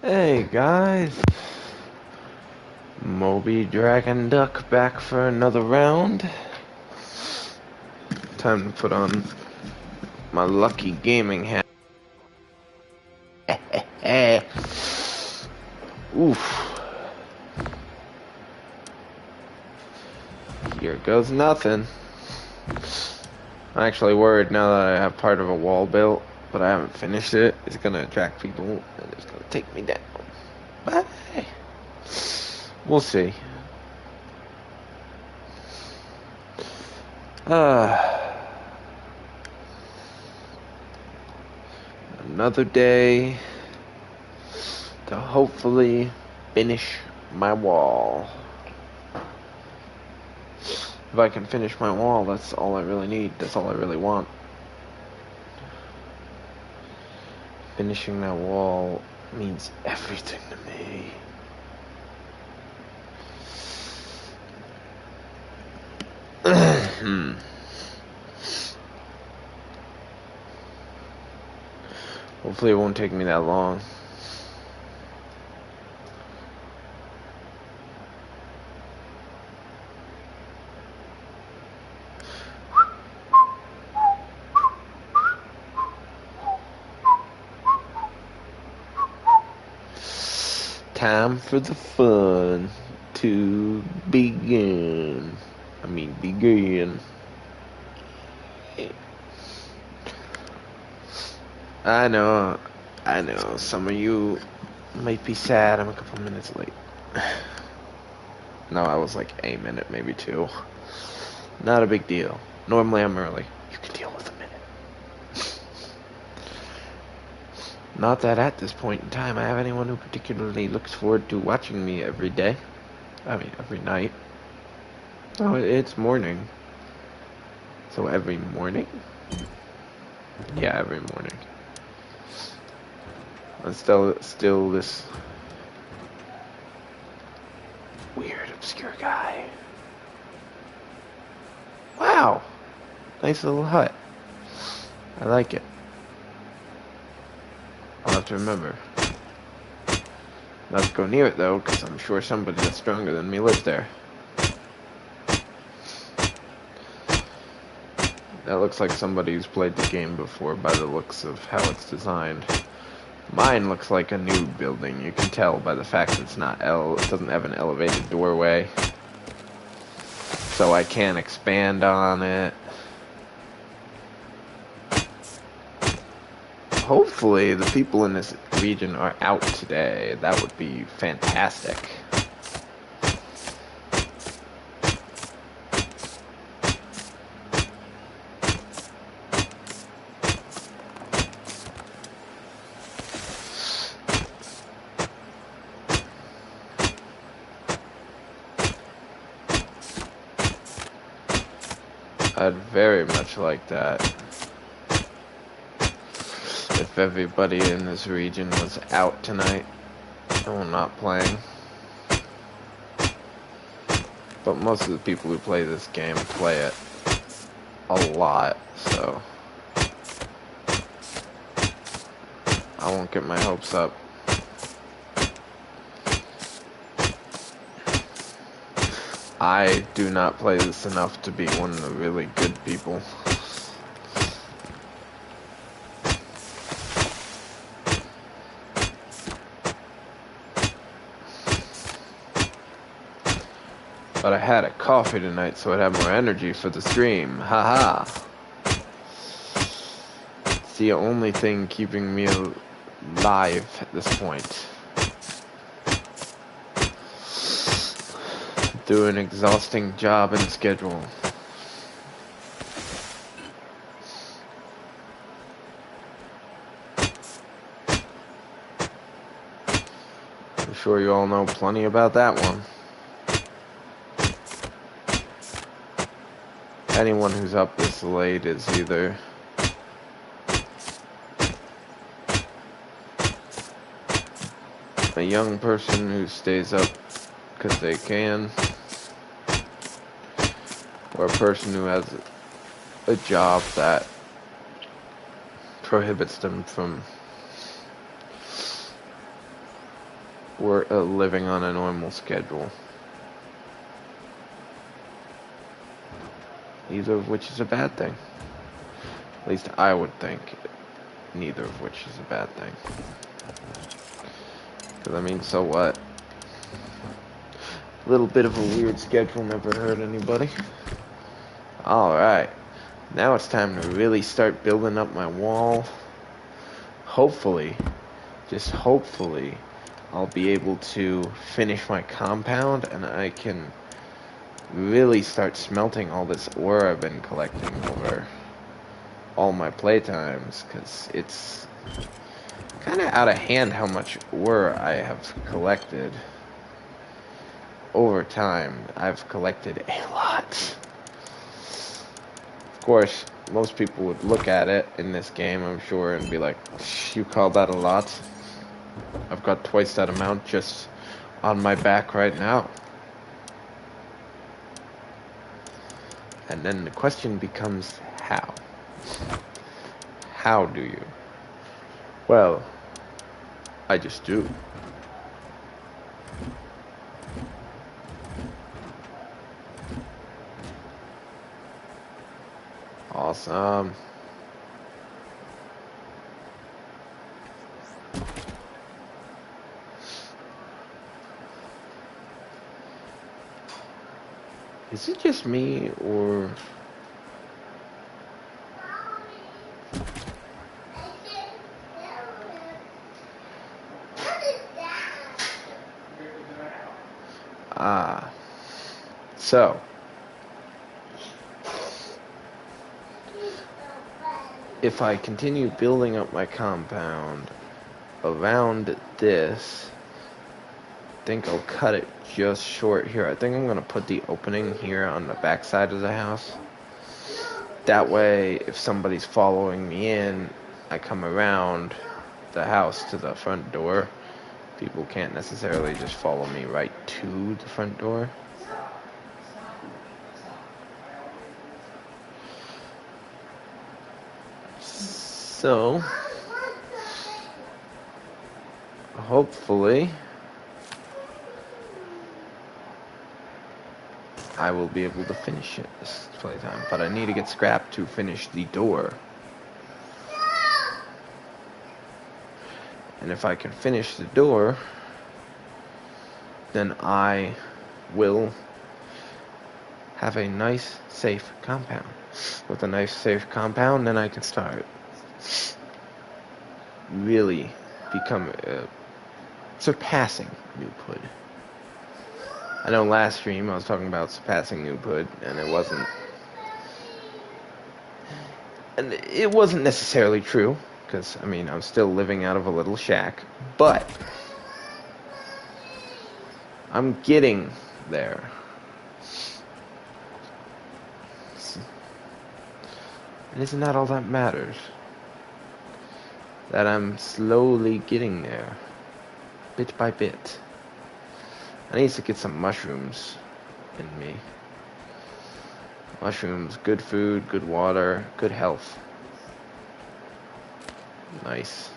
Hey guys, Moby Dragon Duck back for another round. Time to put on my lucky gaming hat. Oof. Here goes nothing. I'm actually worried now that I have part of a wall built, but I haven't finished it. It's gonna attract people and it's gonna take me down. But hey, we'll see. Another day to hopefully finish my wall. If I can finish my wall, that's all I really need. That's all I really want. Finishing that wall means everything to me. Hopefully it won't take me that long. Time for the fun to begin. Begin. I know, some of you might be sad I'm a couple minutes late. No, I was like a minute, maybe two. Not a big deal. Normally I'm early. You can deal with a minute. Not that at this point in time I have anyone who particularly looks forward to watching me every day. Every night. Oh, it's morning. So every morning? Yeah, every morning. I'm still this weird, obscure guy. Wow! Nice little hut. I like it. I'll have to remember not to go near it, though, because I'm sure somebody that's stronger than me lives there. That looks like somebody who's played the game before by the looks of how it's designed. Mine looks like a new building. You can tell by the fact that it doesn't have an elevated doorway. So I can't expand on it. Hopefully the people in this region are out today. That would be fantastic. I'd very much like that. If everybody in this region was out tonight, and not playing. But most of the people who play this game play it a lot, so I won't get my hopes up. I do not play this enough to be one of the really good people. But I had a coffee tonight, so I'd have more energy for the stream. Haha. It's the only thing keeping me alive at this point. Through an exhausting job and schedule. I'm sure you all know plenty about that one. Anyone who's up this late is either a young person who stays up because they can, or a person who has a job that prohibits them from we're living on a normal schedule. Neither of which is a bad thing. At least I would think neither of which is a bad thing. Because, I mean, so what? A little bit of a weird schedule never hurt anybody. Alright. Now it's time to really start building up my wall. Hopefully, just hopefully, I'll be able to finish my compound and I can really start smelting all this ore I've been collecting over all my playtimes, because it's kind of out of hand how much ore I have collected over time. I've collected a lot. Of course, most people would look at it in this game, I'm sure, and be like, you call that a lot? I've got twice that amount just on my back right now. And then the question becomes, how? How do you? Well, I just do. Awesome. Is it just me, or... So... if I continue building up my compound around this, I think I'll cut it just short here. I think I'm going to put the opening here on the back side of the house. That way, if somebody's following me in, I come around the house to the front door. People can't necessarily just follow me right to the front door. So, hopefully, I will be able to finish it this playtime. But I need to get scrap to finish the door. And if I can finish the door, then I will have a nice, safe compound. With a nice, safe compound, then I can start really become surpassing Noob. I know last stream I was talking about surpassing Noob, and it wasn't necessarily true, because I mean I'm still living out of a little shack, but I'm getting there. And isn't that all that matters? That I'm slowly getting there, bit by bit. I need to get some mushrooms in me. Mushrooms, good food, good water, good health. Nice.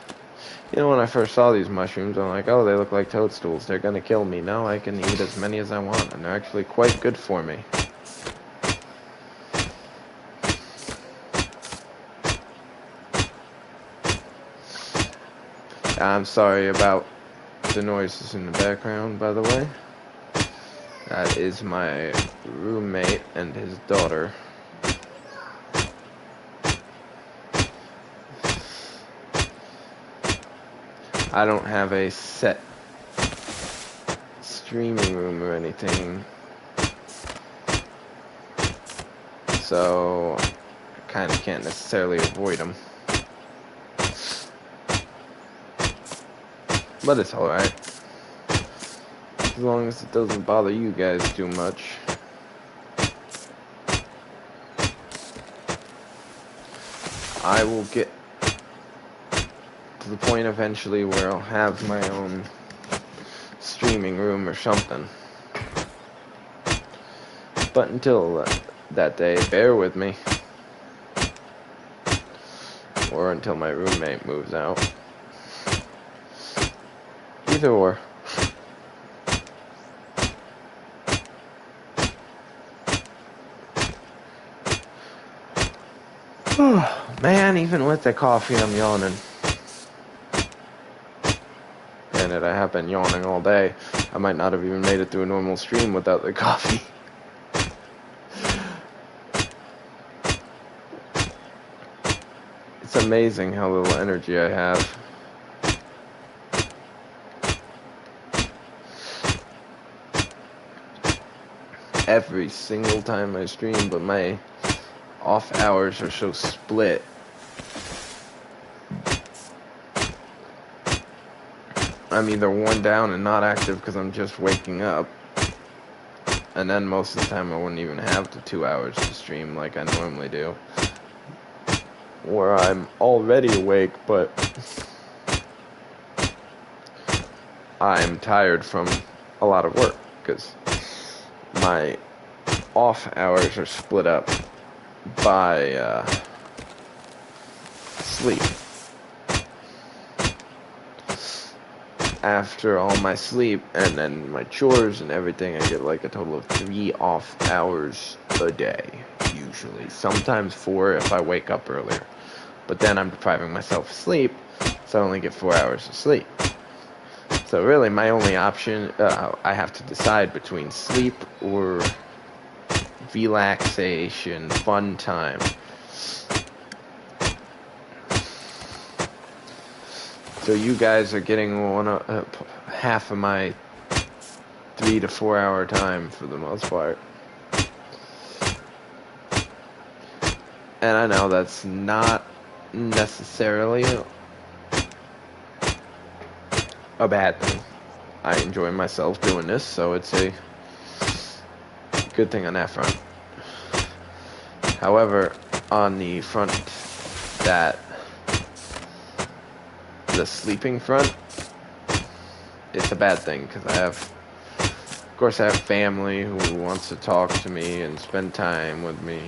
You know, when I first saw these mushrooms, I'm like, oh, they look like toadstools. They're gonna kill me. No, I can eat as many as I want, and they're actually quite good for me. I'm sorry about the noises in the background, by the way. That is my roommate and his daughter. I don't have a set streaming room or anything, so I kind of can't necessarily avoid them. But it's alright. As long as it doesn't bother you guys too much. I will get to the point eventually where I'll have my own streaming room or something. But until that day, bear with me. Or until my roommate moves out. Either or. Man, even with the coffee, I'm yawning. Granted, I have been yawning all day. I might not have even made it through a normal stream without the coffee. It's amazing how little energy I have. Every single time I stream, but my off hours are so split. I'm either worn down and not active because I'm just waking up, and then most of the time I wouldn't even have the 2 hours to stream like I normally do, or I'm already awake, but I'm tired from a lot of work because my off hours are split up by sleep. After all my sleep and then my chores and everything, I get like a total of 3 off hours a day, usually. Sometimes 4 if I wake up earlier. But then I'm depriving myself of sleep, so I only get 4 hours of sleep. So really, my only option, I have to decide between sleep or relaxation, fun time. So you guys are getting half of my 3 to 4 hour time for the most part. And I know that's not necessarily a bad thing. I enjoy myself doing this, so it's a good thing on that front. However, on the front that the sleeping front, it's a bad thing because of course I have family who wants to talk to me and spend time with me,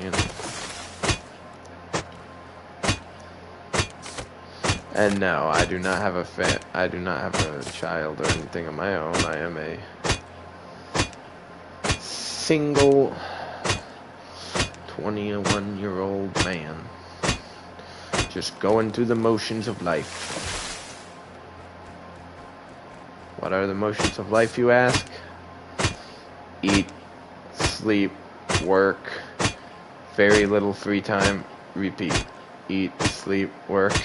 and no, I do not have a child or anything of my own. I am a single 21-year-old man just going through the motions of life. What are the motions of life, you ask? Eat, sleep, work, very little free time, repeat. Eat, sleep, work,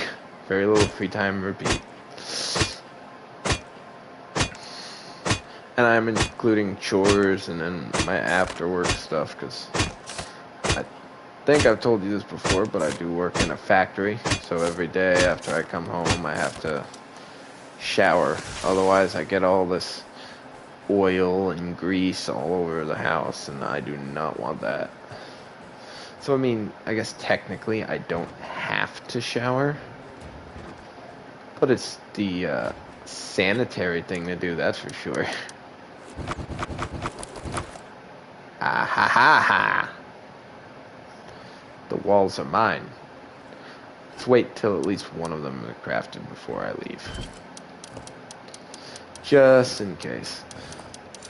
very little free time, repeat. And I'm including chores and then my after work stuff, because I think I've told you this before, but I do work in a factory, so every day after I come home I have to shower. Otherwise I get all this oil and grease all over the house, and I do not want that. So I mean, I guess technically I don't have to shower, but it's the sanitary thing to do, that's for sure. Ah ha ha ha. The walls are mine. Let's wait till at least one of them is crafted before I leave, just in case.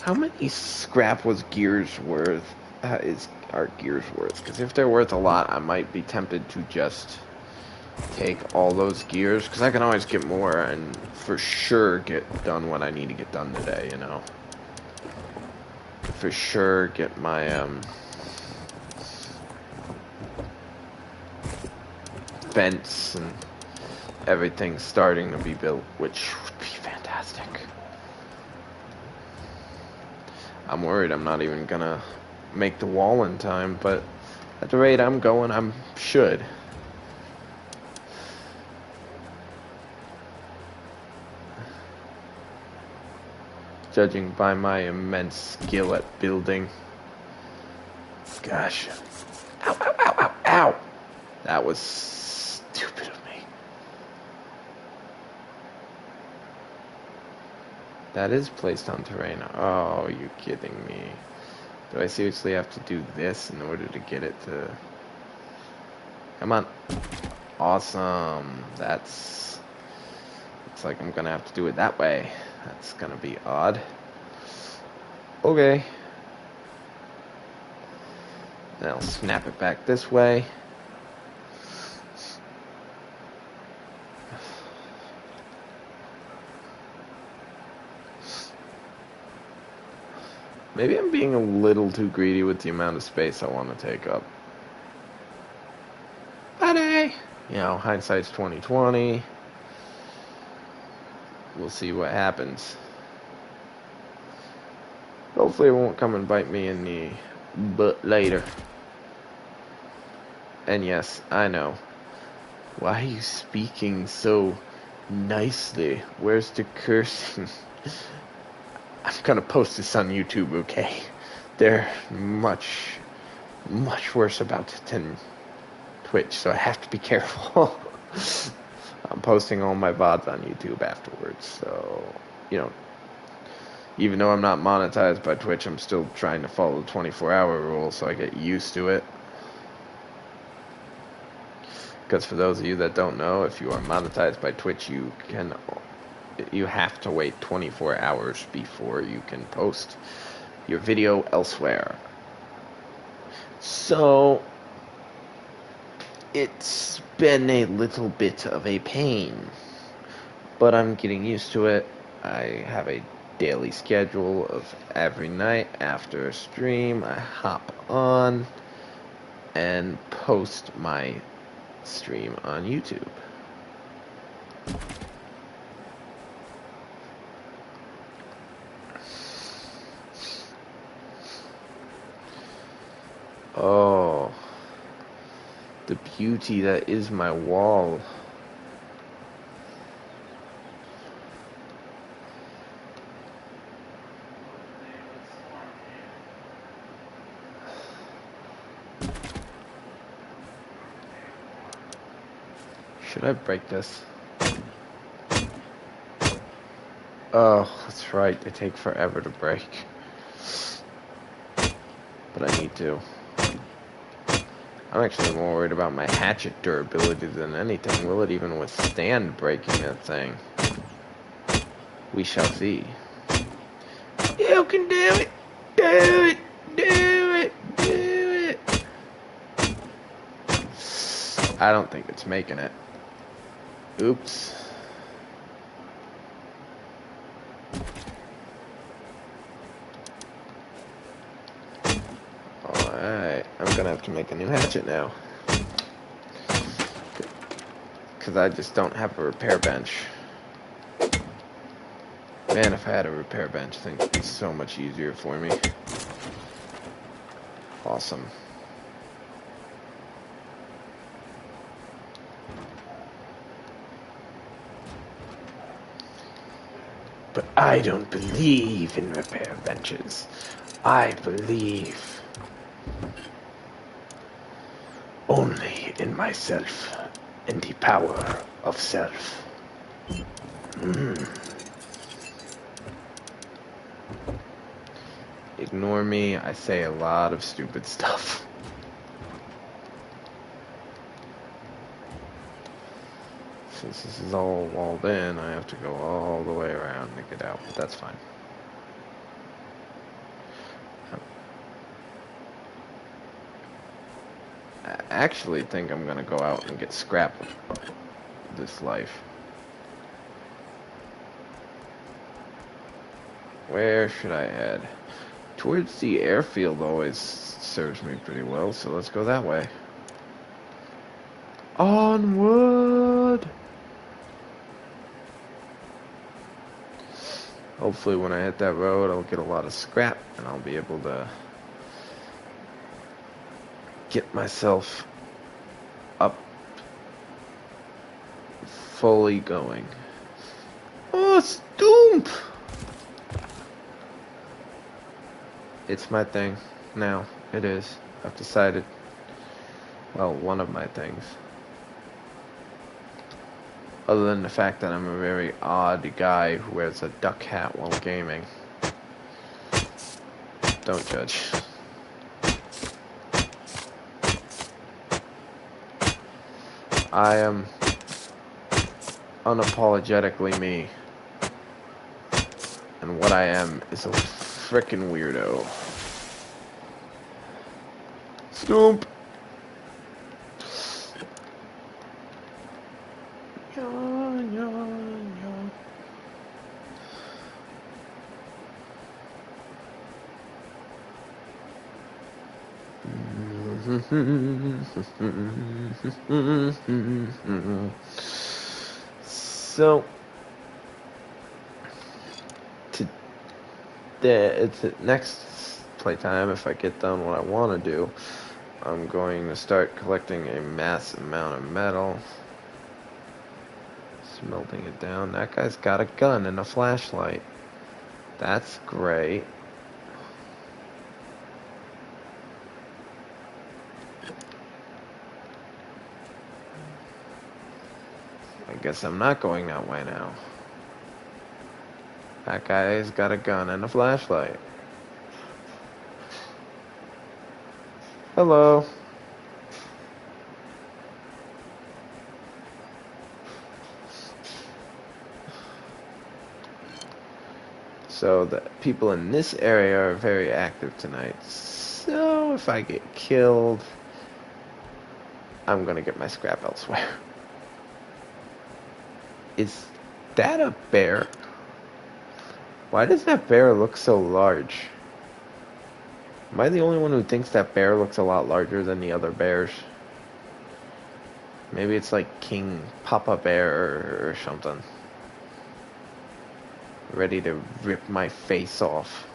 How many scrap was Gears worth? Are Gears worth? Because if they're worth a lot, I might be tempted to just take all those gears, because I can always get more and for sure get done what I need to get done today, you know. For sure get my fence and everything starting to be built, which would be fantastic. I'm worried I'm not even gonna make the wall in time, but at the rate I'm going, I should. Judging by my immense skill at building. Gosh. Ow, ow, ow, ow, ow! That was stupid of me. That is placed on terrain. Oh, are you kidding me? Do I seriously have to do this in order to get it to... Come on. Awesome. Looks like I'm gonna have to do it that way. That's gonna be odd. Okay. Then I'll snap it back this way. Maybe I'm being a little too greedy with the amount of space I want to take up. Buddy! You know, hindsight's 2020. We'll see what happens. Hopefully it won't come and bite me in the butt later. And yes, I know. Why are you speaking so nicely? Where's the cursing? I'm gonna post this on YouTube, okay? They're much worse about it than Twitch, so I have to be careful. I'm posting all my VODs on YouTube afterwards, so, you know, even though I'm not monetized by Twitch, I'm still trying to follow the 24-hour rule so I get used to it. Because for those of you that don't know, if you are monetized by Twitch, you have to wait 24 hours before you can post your video elsewhere. So it's been a little bit of a pain, but I'm getting used to it. I have a daily schedule of every night after a stream I hop on and post my stream on YouTube. Oh, the beauty that is my wall. Should I break this? Oh, that's right. They take forever to break. But I need to. I'm actually more worried about my hatchet durability than anything. Will it even withstand breaking that thing? We shall see. You can do it! Do it! Do it! Do it! I don't think it's making it. Oops. Alright, I'm gonna have to make a new hatchet now. Because I just don't have a repair bench. Man, if I had a repair bench, things would be so much easier for me. Awesome. But I don't believe in repair benches. I believe only in myself and the power of self. Ignore me, I say a lot of stupid stuff. Since this is all walled in, I have to go all the way around to get out, but that's fine. I actually think I'm gonna go out and get scrap this life. Where should I head? Towards the airfield always serves me pretty well, so let's go that way. Onward! Hopefully when I hit that road, I'll get a lot of scrap, and I'll be able to get myself up fully going. Oh, Stoomp! It's my thing now. It is. I've decided. Well, one of my things. Other than the fact that I'm a very odd guy who wears a duck hat while gaming. Don't judge. I am unapologetically me. And what I am is a frickin' weirdo. Stoomp! Yawn, yawn, yawn. So, it's next playtime, if I get done what I want to do, I'm going to start collecting a mass amount of metal, smelting it down. That guy's got a gun and a flashlight. That's great. I guess I'm not going that way now. That guy's got a gun and a flashlight. Hello. So the people in this area are very active tonight. So if I get killed, I'm gonna get my scrap elsewhere. Is that a bear? Why does that bear look so large? Am I the only one who thinks that bear looks a lot larger than the other bears? Maybe it's like King Papa Bear or something. Ready to rip my face off.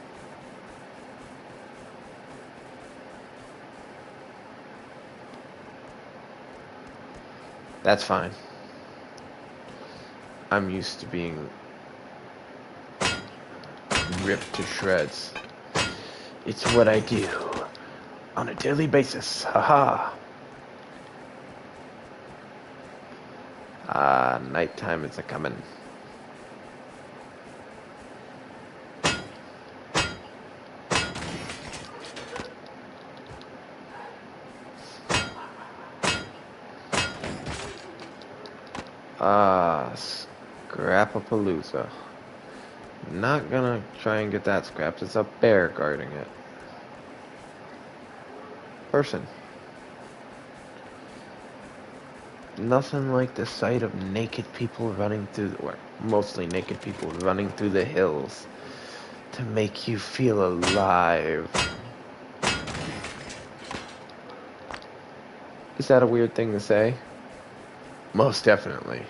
That's fine. I'm used to being ripped to shreds. It's what I do on a daily basis. Haha. Nighttime is a-coming. Scrapapalooza. Not gonna try and get that scrap. There's a bear guarding it. Person. Nothing like the sight of naked people running through, or mostly naked people running through the hills to make you feel alive. Is that a weird thing to say? Most definitely.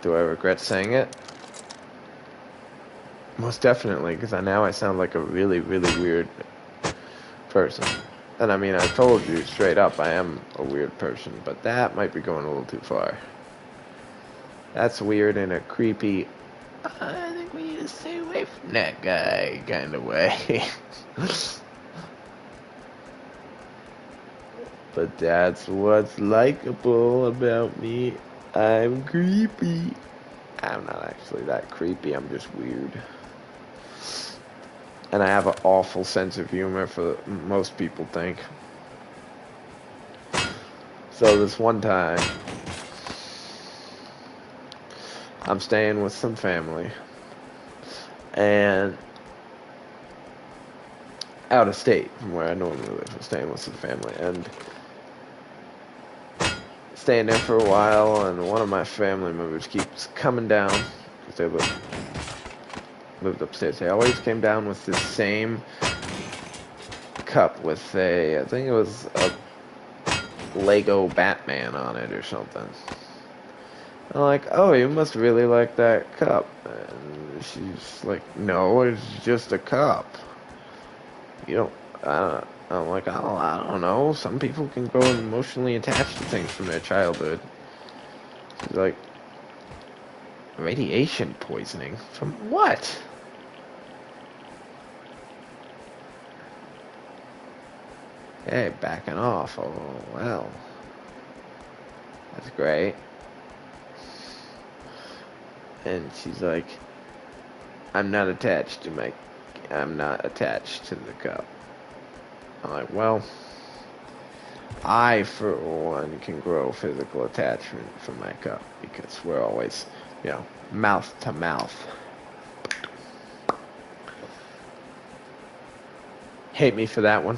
Do I regret saying it? Most definitely, because now I sound like a really, really weird person. And I mean, I told you straight up I am a weird person, but that might be going a little too far. That's weird in a creepy, I think we need to stay away from that guy kind of way. But that's what's likable about me. I'm creepy. I'm not actually that creepy, I'm just weird. And I have an awful sense of humor, for most people think. So this one time, I'm staying with some family, and out of state from where I normally live. I'm staying with some family, and staying there for a while, and one of my family members keeps coming down, because they lived upstairs. They always came down with this same cup with I think it was a Lego Batman on it or something. I'm like, oh, you must really like that cup. And she's like, no, it's just a cup. You don't, I'm like, oh, I don't know. Some people can grow emotionally attached to things from their childhood. She's like, radiation poisoning? From what? Hey, backing off. Oh, well. That's great. And she's like, I'm not attached to the cup. I'm like, well, I, for one, can grow physical attachment from my cup, because we're always, mouth to mouth. Hate me for that one.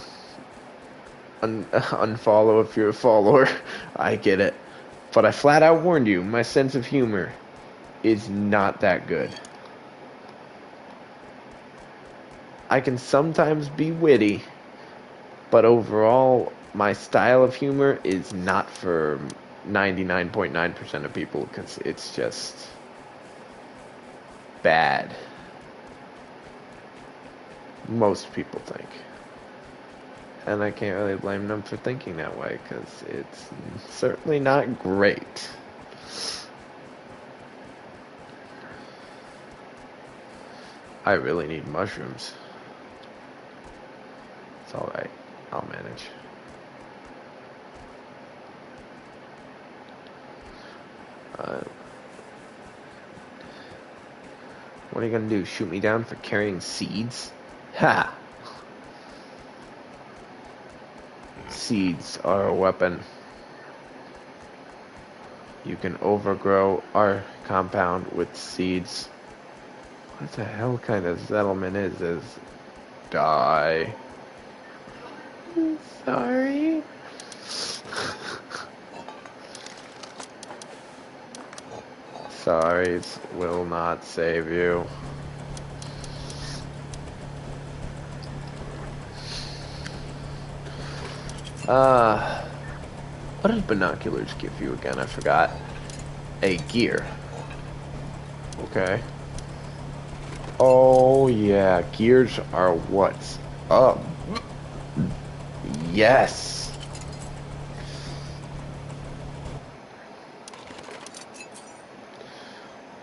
Unfollow if you're a follower. I get it. But I flat out warned you, my sense of humor is not that good. I can sometimes be witty, but overall, my style of humor is not for 99.9% of people because it's just bad. Most people think. And I can't really blame them for thinking that way because it's certainly not great. I really need mushrooms. It's alright. I'll manage. What are you gonna do? Shoot me down for carrying seeds? Ha! Seeds are a weapon. You can overgrow our compound with seeds. What the hell kind of settlement is this? Die. Sorry. Sorries will not save you. What did binoculars give you again? I forgot. A gear. Okay. Oh yeah, gears are what's up. Yes.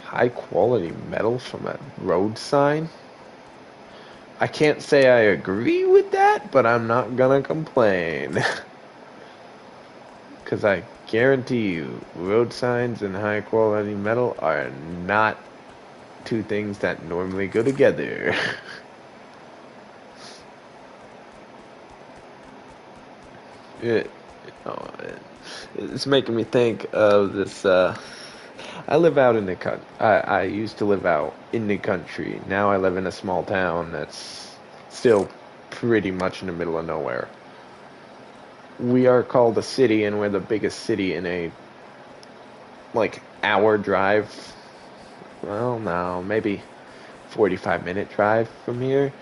High quality metal from a road sign? I can't say I agree with that, but I'm not gonna complain. Because I guarantee you, road signs and high quality metal are not two things that normally go together. it, oh, it's making me think of this. I live out in the country. I used to live out in the country. Now I live in a small town that's still pretty much in the middle of nowhere. We are called a city, and we're the biggest city in a like hour drive. Well, no, maybe 45-minute drive from here,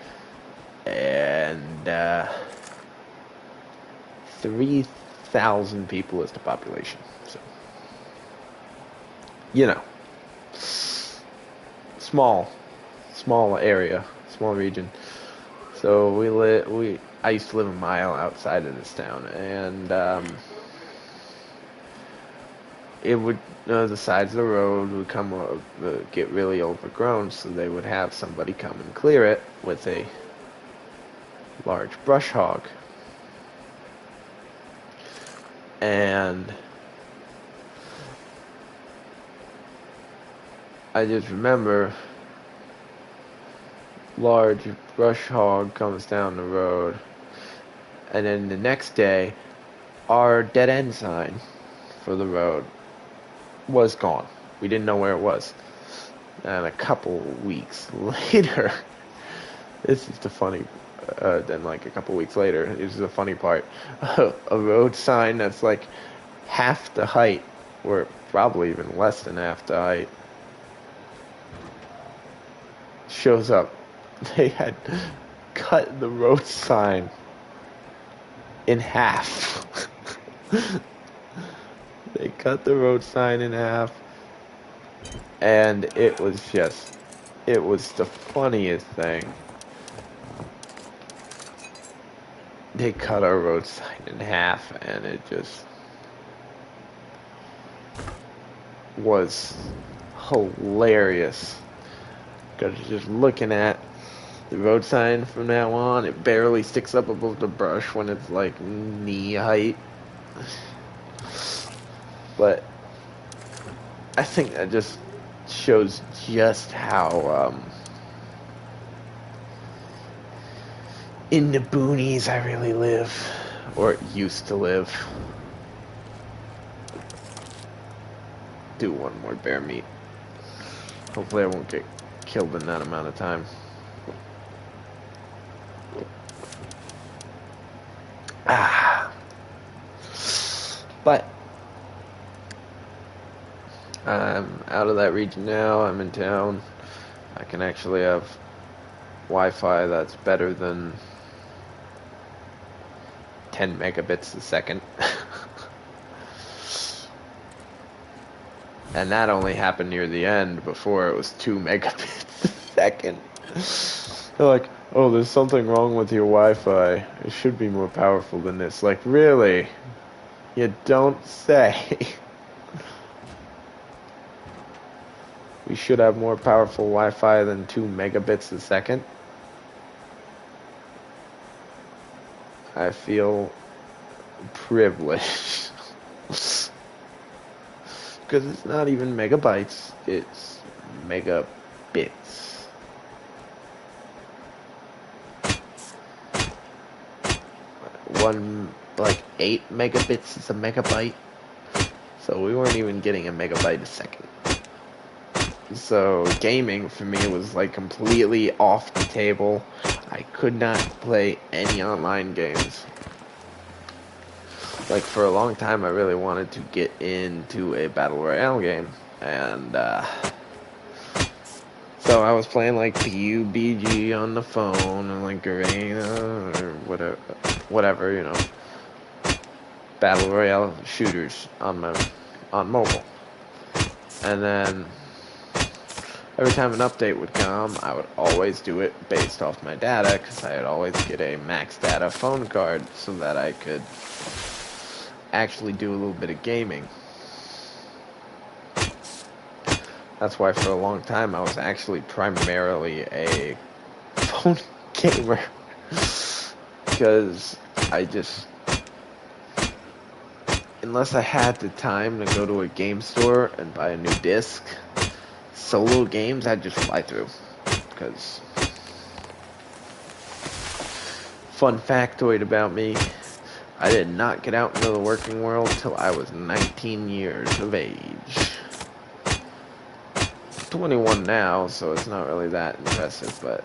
and 3,000 people is the population. So, you know, small area, small region. So I used to live a mile outside of this town, and it would the sides of the road would get really overgrown, so they would have somebody come and clear it with a large brush hog. And I just remember large brush hog comes down the road, and then the next day our dead end sign for the road was gone. We didn't know where it was. And a couple weeks later, this is the funny, then like a couple weeks later, this is the funny part, a road sign that's like half the height, or probably even less than half the height, shows up. They had cut the road sign in half. They cut the road sign in half, and it was the funniest thing. They cut our road sign in half, and it just was hilarious. Because just looking at the road sign from now on, it barely sticks up above the brush when it's like knee height. But I think that just shows just how in the boonies I really live, or used to live. Do one more bear meat. Hopefully I won't get killed in that amount of time. But I'm out of that region now. I'm in town. I can actually have Wi-Fi that's better than 10 megabits a second. And that only happened near the end. Before it was 2 megabits a second. They're like, oh, there's something wrong with your Wi-Fi. It should be more powerful than this. Like, really? You don't say. We should have more powerful Wi-Fi than 2 megabits a second. I feel privileged. Because it's not even megabytes, it's megabits. Like 8 megabits is a megabyte. So we weren't even getting a megabyte a second. So gaming for me was like completely off the table. I could not play any online games. Like for a long time I really wanted to get into a battle royale game, and so I was playing like PUBG on the phone and like Arena or whatever, you know, battle royale shooters on mobile. And then every time an update would come, I would always do it based off my data, because I'd always get a max data phone card so that I could actually do a little bit of gaming. That's why for a long time I was actually primarily a phone gamer, because I just, unless I had the time to go to a game store and buy a new disc, solo games I'd just fly through. Because fun factoid about me, I did not get out into the working world till I was 19 years of age. 21 now, so it's not really that impressive, but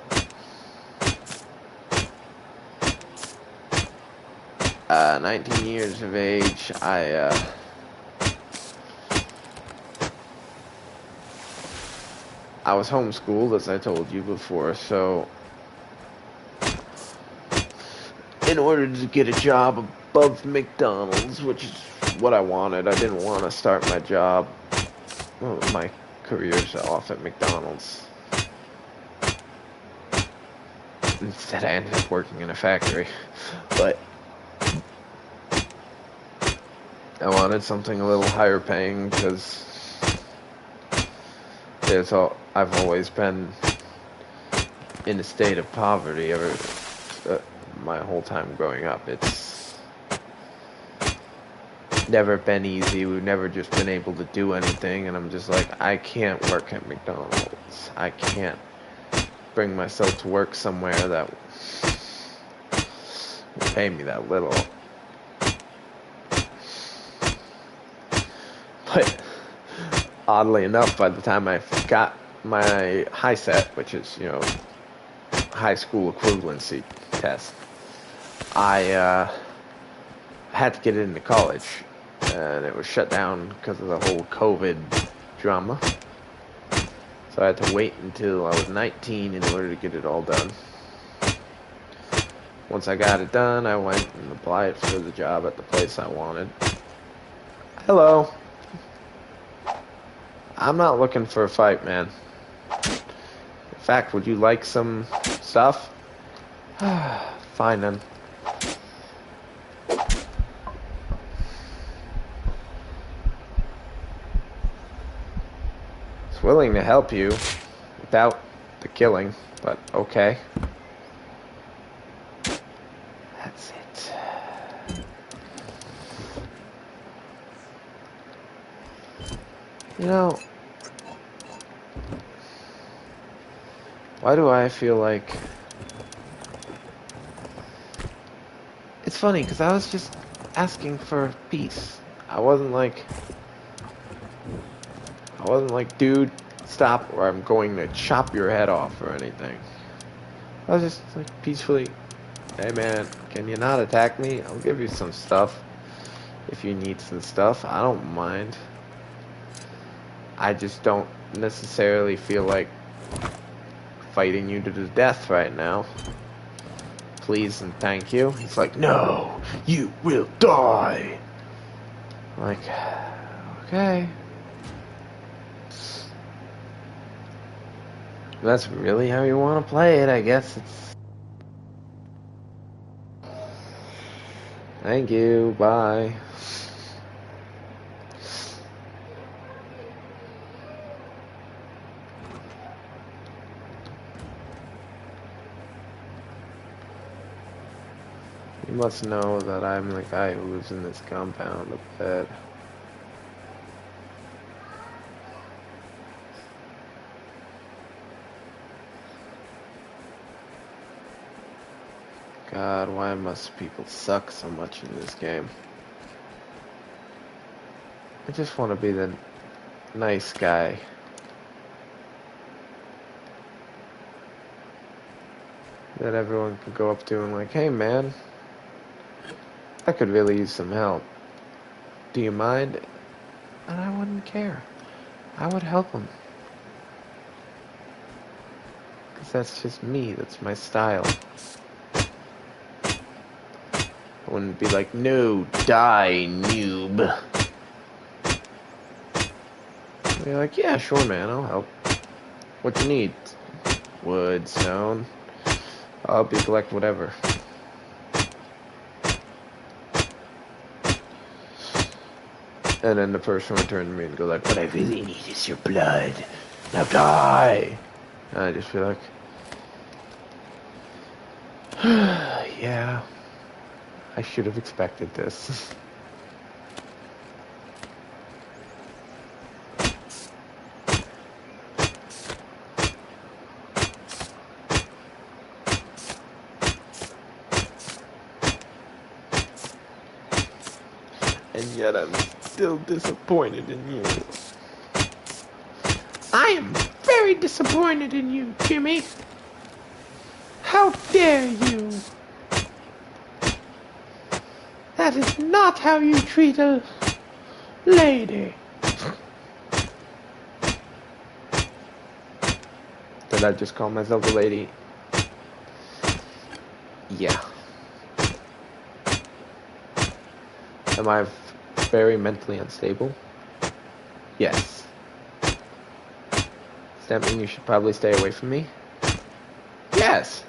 19 years of age, I was homeschooled, as I told you before, so in order to get a job above McDonald's, which is what I wanted, I didn't want to start my job, well, my career's off at McDonald's. Instead, I ended up working in a factory, but I wanted something a little higher paying, because I've always been in a state of poverty my whole time growing up. It's never been easy. We've never just been able to do anything, and I'm just like, I can't work at McDonald's. I can't bring myself to work somewhere that will pay me that little. But oddly enough, by the time I got my high set, which is, you know, high school equivalency test, I had to get into college, and it was shut down because of the whole COVID drama. So I had to wait until I was 19 in order to get it all done. Once I got it done, I went and applied for the job at the place I wanted. Hello. I'm not looking for a fight, man. In fact, would you like some stuff? Fine then. It's willing to help you without the killing, but okay. That's it. You know, why do I feel like... It's funny, because I was just asking for peace. I wasn't like, dude, stop, or I'm going to chop your head off or anything. I was just like, peacefully, hey man, can you not attack me? I'll give you some stuff. If you need some stuff, I don't mind. I just don't necessarily feel like fighting you to the death right now. Please and thank you. He's like, no, you will die. I'm like, okay. If that's really how you want to play it, I guess it's... Thank you, bye. You must know that I'm the guy who lives in this compound up ahead. God, why must people suck so much in this game? I just want to be the nice guy. That everyone could go up to and like, hey man, I could really use some help. Do you mind? And I wouldn't care. I would help them. Because that's just me. That's my style. I wouldn't be like, no, die, noob. I'd be like, yeah, sure, man, I'll help. What you need? Wood, stone. I'll help you collect whatever. And then the person would turn to me and go like, what I really need is your blood. Now die! And I just feel like, yeah, I should have expected this. And yet I'm still disappointed in you. I am very disappointed in you, Jimmy. How dare you? That is not how you treat a lady. Did I just call myself a lady? Yeah. Am I very mentally unstable? Yes. Does that mean you should probably stay away from me? Yes.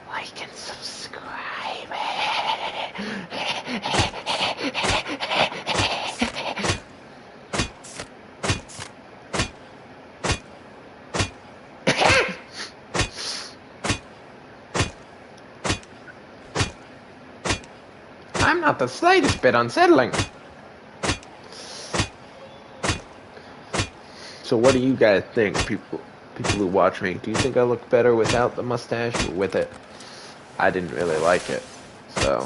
Like and subscribe. I'm not the slightest bit unsettling. So what do you guys think, people who watch me? Do you think I look better without the mustache or with it? I didn't really like it, so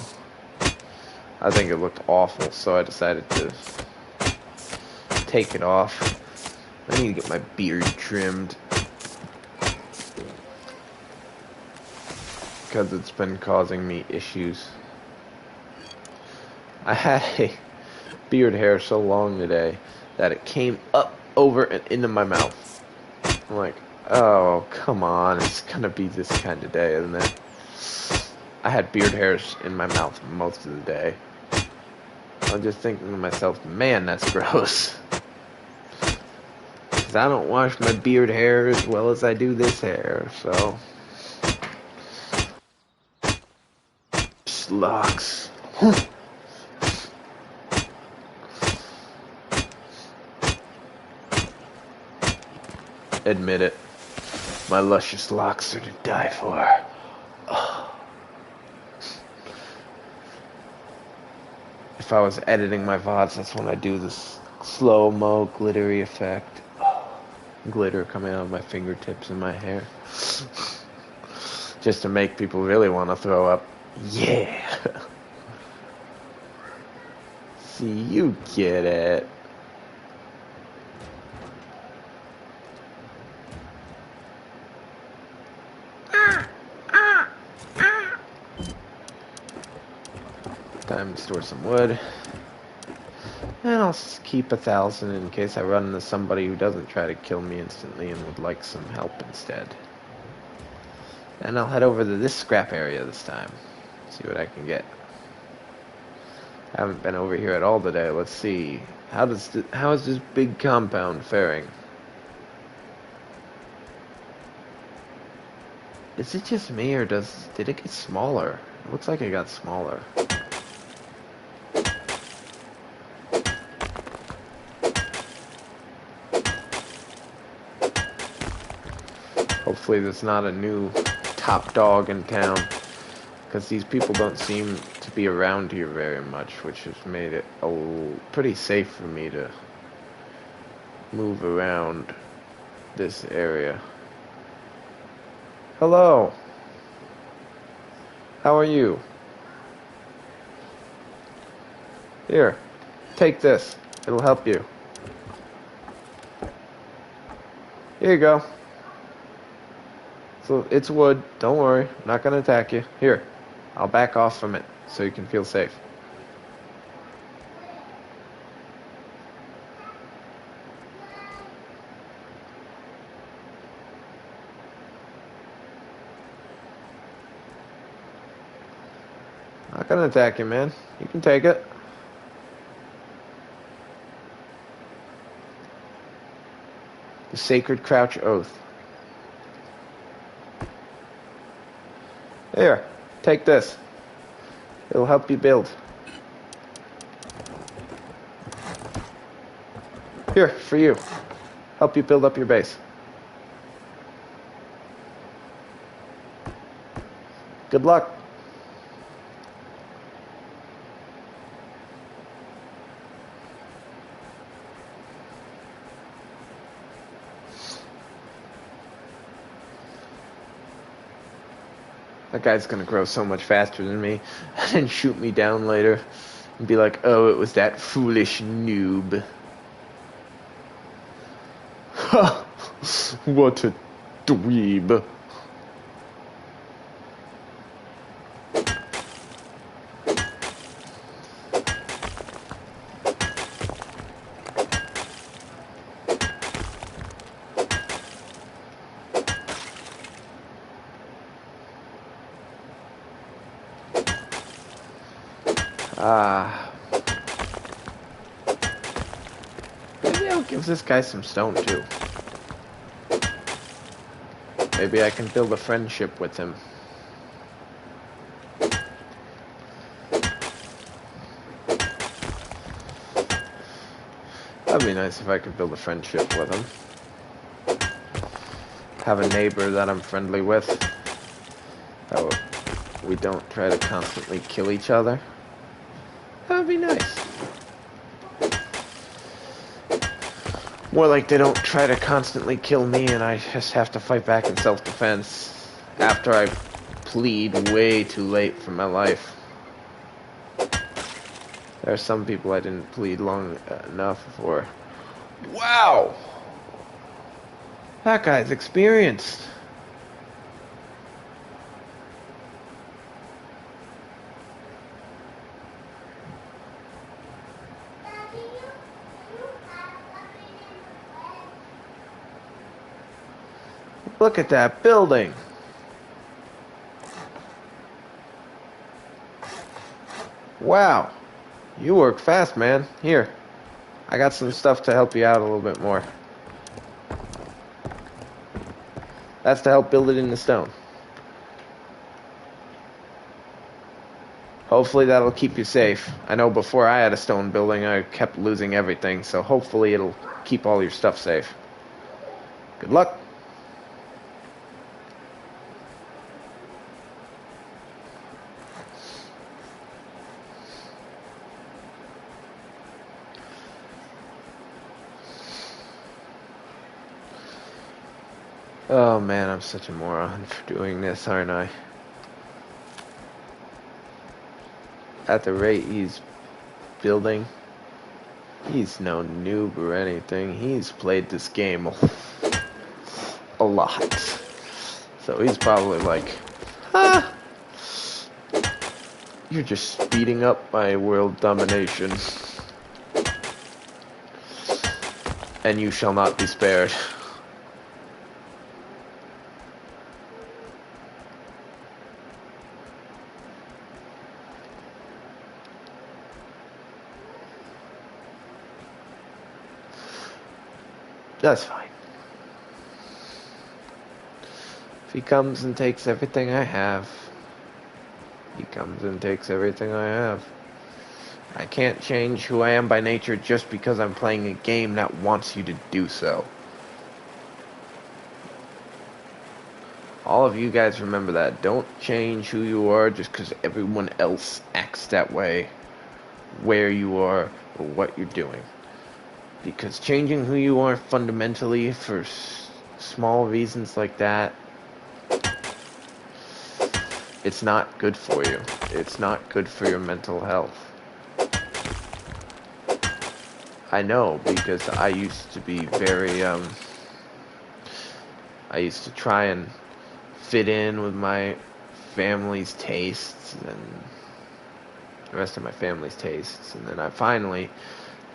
I think it looked awful, so I decided to take it off. I need to get my beard trimmed because it's been causing me issues. I had a beard hair so long today that it came up over and into my mouth. I'm like, oh, come on, it's gonna be this kind of day, isn't it? I had beard hairs in my mouth most of the day. I'm just thinking to myself, man, that's gross. Because I don't wash my beard hair as well as I do this hair, so. Locks. Admit it. My luscious locks are to die for. Oh. If I was editing my VODs, that's when I do this slow-mo glittery effect. Oh. Glitter coming out of my fingertips and my hair. Just to make people really want to throw up. Yeah. See, you get it. time to store some wood. And I'll keep 1,000 in case I run into somebody who doesn't try to kill me instantly and would like some help instead. And I'll head over to this scrap area this time. See what I can get. I haven't been over here at all today. Let's see. How is this big compound faring? Is it just me, or did it get smaller? It looks like it got smaller. Hopefully there's not a new top dog in town, because these people don't seem to be around here very much, which has made it pretty safe for me to move around this area. Hello. How are you? Here, take this. It'll help you. Here you go. So it's wood. Don't worry. I'm not going to attack you. Here, I'll back off from it so you can feel safe. Not going to attack you, man. You can take it. The Sacred Crouch Oath. Here, take this. It'll help you build. Here, for you. Help you build up your base. Good luck. That guy's gonna grow so much faster than me and then shoot me down later and be like, oh, it was that foolish noob. Ha! What a dweeb. Maybe I'll give this guy some stone too. Maybe I can build a friendship with him. That'd be nice if I could build a friendship with him. Have a neighbor that I'm friendly with. That we don't try to constantly kill each other. That would be nice. More like they don't try to constantly kill me and I just have to fight back in self-defense after I plead way too late for my life. There are some people I didn't plead long enough for. Wow! That guy's experienced. Look at that building. Wow. You work fast, man. Here. I got some stuff to help you out a little bit more. That's to help build it into stone. Hopefully that'll keep you safe. I know before I had a stone building, I kept losing everything, so hopefully it'll keep all your stuff safe. Good luck. Oh man, I'm such a moron for doing this, aren't I? At the rate he's building, he's no noob or anything. He's played this game a lot. So he's probably like, You're just speeding up my world domination. And you shall not be spared. That's fine. If he comes and takes everything I have, he comes and takes everything I have. I can't change who I am by nature just because I'm playing a game that wants you to do so. All of you guys remember that. Don't change who you are just because everyone else acts that way, where you are, or what you're doing. Because changing who you are fundamentally for small reasons like that, it's not good for you. It's not good for your mental health. I know, because I used to be very, I used to try and fit in with my family's tastes and the rest of my family's tastes, and then I finally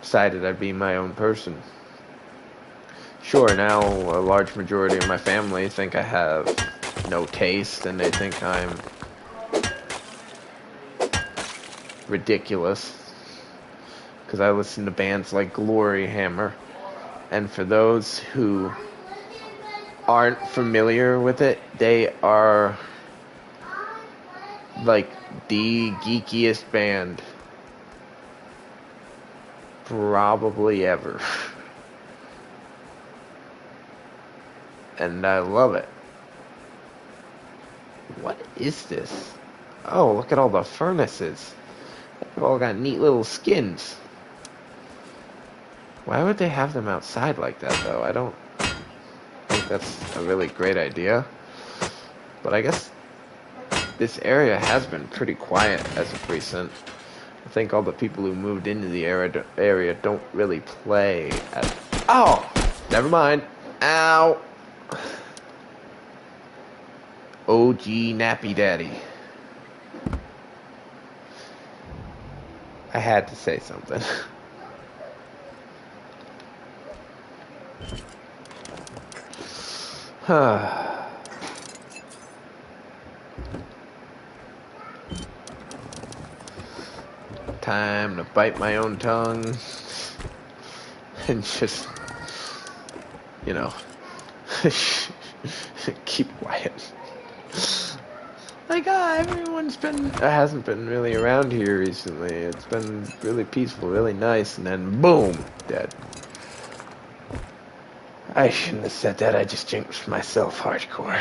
decided I'd be my own person. Sure, now a large majority of my family think I have no taste, and they think I'm ridiculous because I listen to bands like Glory Hammer. And for those who aren't familiar with it, they are like the geekiest band probably ever. And I love it. What is this? Oh, look at all the furnaces. They've all got neat little skins. Why would they have them outside like that, though? I don't think that's a really great idea. But I guess this area has been pretty quiet as of recent. I think all the people who moved into the area don't really play at... Oh! Never mind. Ow! OG Nappy Daddy. I had to say something. Time to bite my own tongue and just, you know, keep quiet. Like, hasn't been really around here recently. It's been really peaceful, really nice, and then boom, dead. I shouldn't have said that, I just jinxed myself hardcore.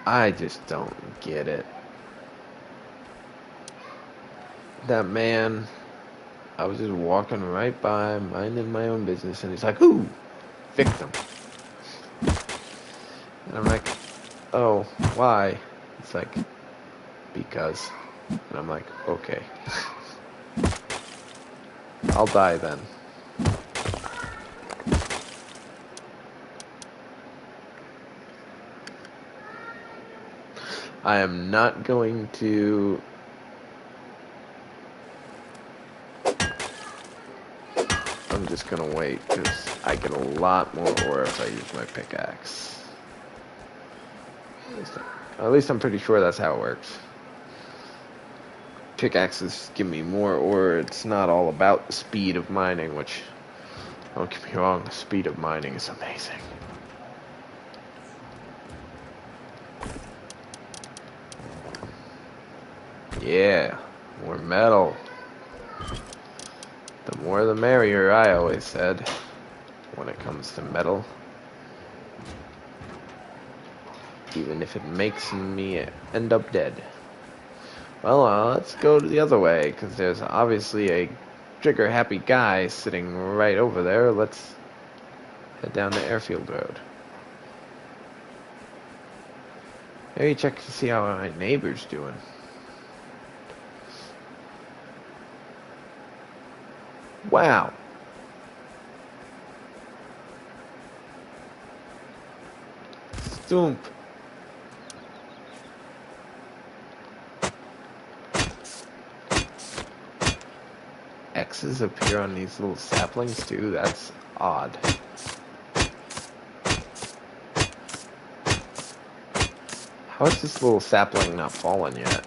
I just don't get it. That man, I was just walking right by, minding my own business, and he's like, ooh, victim. And I'm like, oh, why? It's like, because. And I'm like, okay. I'll die then. I am not going to... I'm just gonna wait, because I get a lot more ore if I use my pickaxe. At least I'm pretty sure that's how it works. Pickaxes give me more ore. It's not all about the speed of mining, which, don't get me wrong, the speed of mining is amazing. Yeah, more metal. The more the merrier, I always said, when it comes to metal. Even if it makes me end up dead. Well, let's go to the other way, because there's obviously a trigger-happy guy sitting right over there. Let's head down the airfield road. Maybe check to see how my neighbor's doing. Wow. Stoomp. X's appear on these little saplings too? That's odd. How is this little sapling not fallen yet?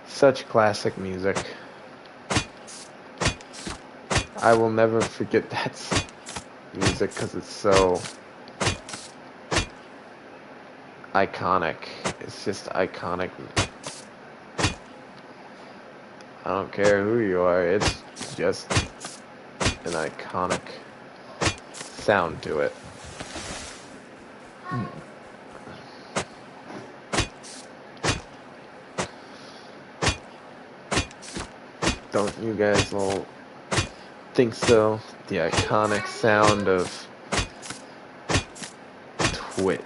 Such classic music. I will never forget that music because it's so iconic. It's just iconic. I don't care who you are, it's just an iconic sound to it. Don't you guys all think so? The iconic sound of Twitch.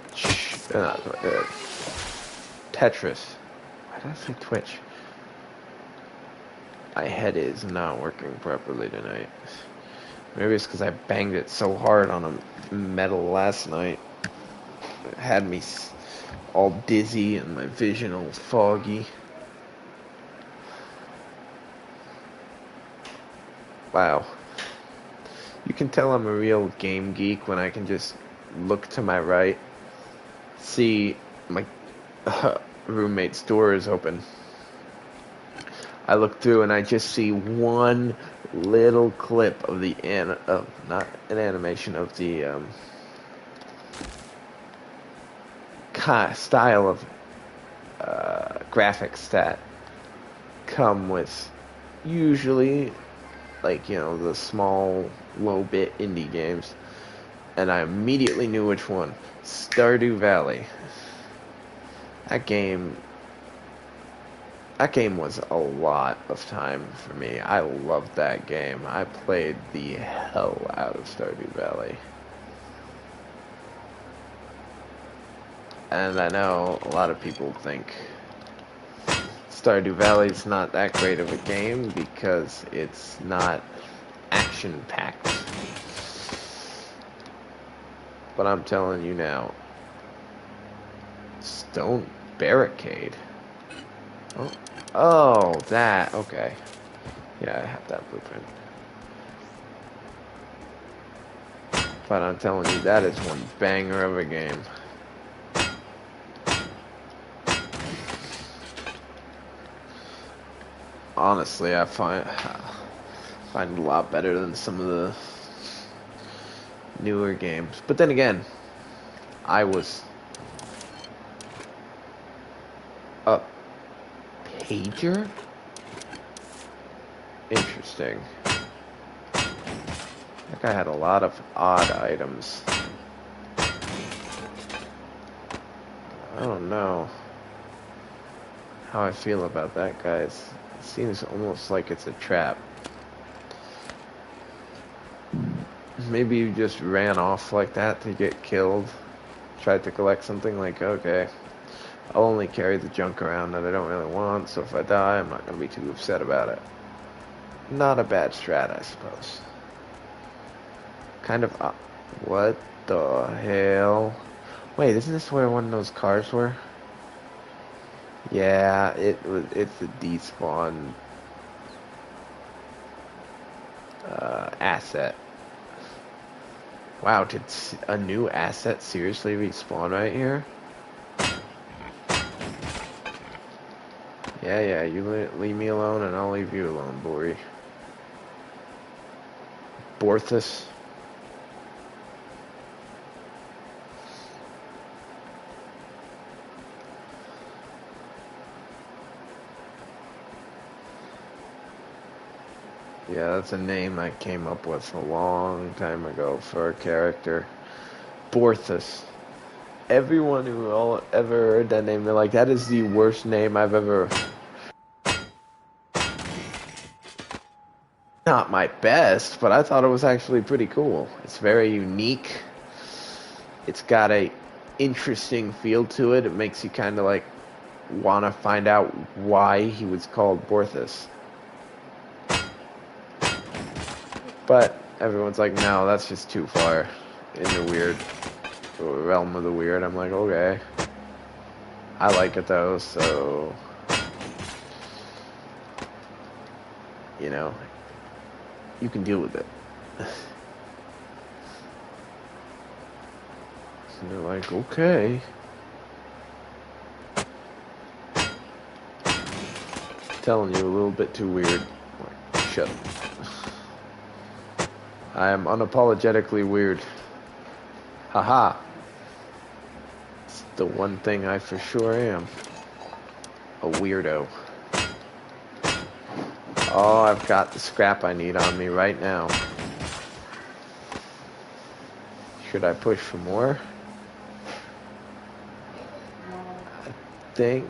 Tetris. Why did I say Twitch? My head is not working properly tonight. Maybe it's because I banged it so hard on a metal last night. It had me all dizzy and my vision all foggy. Wow. You can tell I'm a real game geek when I can just look to my right, see my roommate's door is open. I look through and I just see one little clip of the not an animation of the style of graphics that come with usually, like, you know, the small low bit indie games, and I immediately knew which one. Stardew Valley. That game was a lot of time for me. I loved that game. I played the hell out of Stardew Valley. And I know a lot of people think Stardew Valley's not that great of a game because it's not action-packed. But I'm telling you now, Stone Barricade. Oh, that, okay. Yeah, I have that blueprint. But I'm telling you, that is one banger of a game. Honestly, I find it a lot better than some of the newer games. But then again, I was a pager? Interesting. That guy had a lot of odd items. I don't know how I feel about that, guys. It seems almost like it's a trap. Maybe you just ran off like that to get killed. Tried to collect something, like, okay, I'll only carry the junk around that I don't really want, so if I die, I'm not going to be too upset about it. Not a bad strat, I suppose. Kind of, what the hell? Wait, isn't this where one of those cars were? Yeah, it's the despawn asset. Wow, did a new asset seriously respawn right here? Yeah, you leave me alone and I'll leave you alone, boy. Borthus. Yeah, that's a name I came up with a long time ago for a character. Borthus. Everyone who ever heard that name, they're like, that is the worst name I've ever. Not my best, but I thought it was actually pretty cool. It's very unique. It's got a interesting feel to it. It makes you kind of like want to find out why he was called Borthus. But everyone's like, no, that's just too far in the weird realm of the weird. I'm like, okay. I like it though, so you know, you can deal with it. And they're like, okay. Telling you a little bit too weird. Like, shut up. I am unapologetically weird. Haha. It's the one thing I for sure am. A weirdo. Oh, I've got the scrap I need on me right now. Should I push for more? I think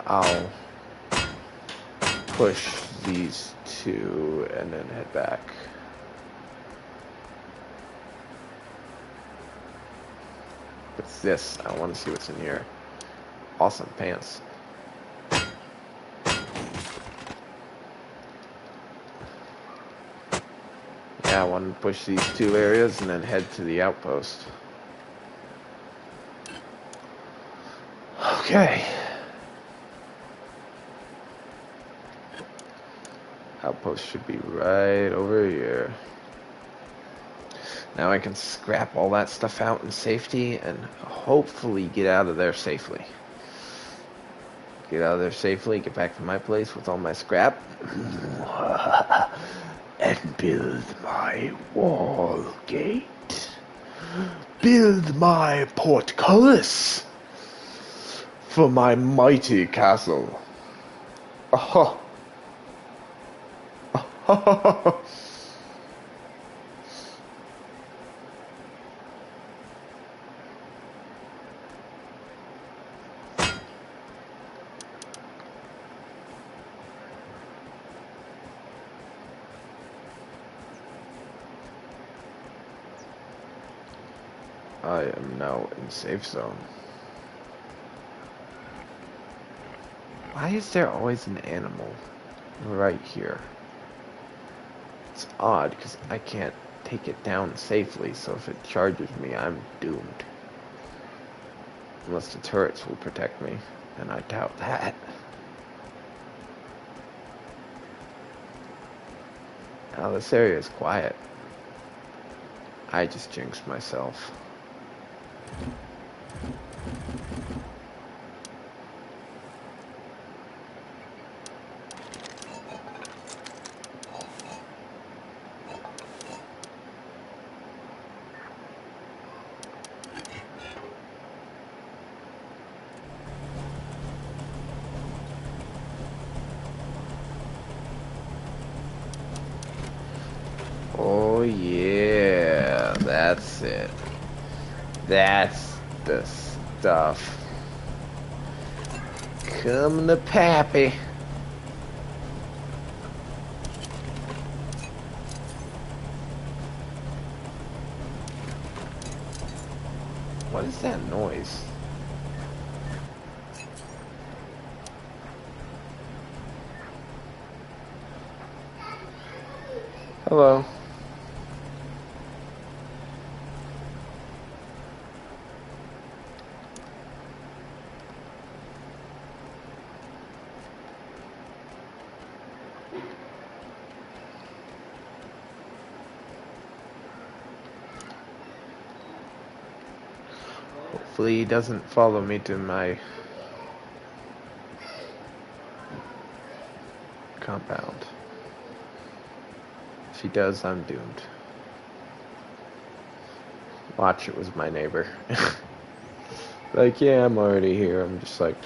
I'll push these two and then head back. What's this? I want to see what's in here. Awesome pants. Yeah, I want to push these two areas and then head to the outpost. Okay. Outpost should be right over here. Now I can scrap all that stuff out in safety and hopefully get out of there safely. Get out of there safely, get back to my place with all my scrap. And build my wall gate. Build my portcullis for my mighty castle. Oh. I am now in safe zone. Why is there always an animal right here? It's odd because I can't take it down safely, so if it charges me, I'm doomed. Unless the turrets will protect me, and I doubt that. Now this area is quiet. I just jinxed myself. Oh yeah, that's it. That's the stuff. Come to Pappy. What is that noise? Hello. Hopefully he doesn't follow me to my compound. If he does, I'm doomed. Watch, it was my neighbor. Like, yeah, I'm already here. I'm just like,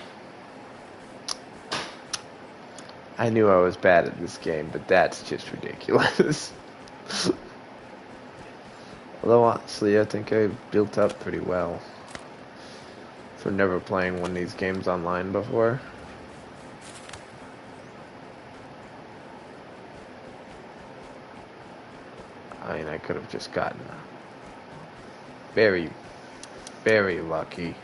I knew I was bad at this game, but that's just ridiculous. Although honestly, I think I built up pretty well for never playing one of these games online before. I mean, I could have just gotten very, very lucky.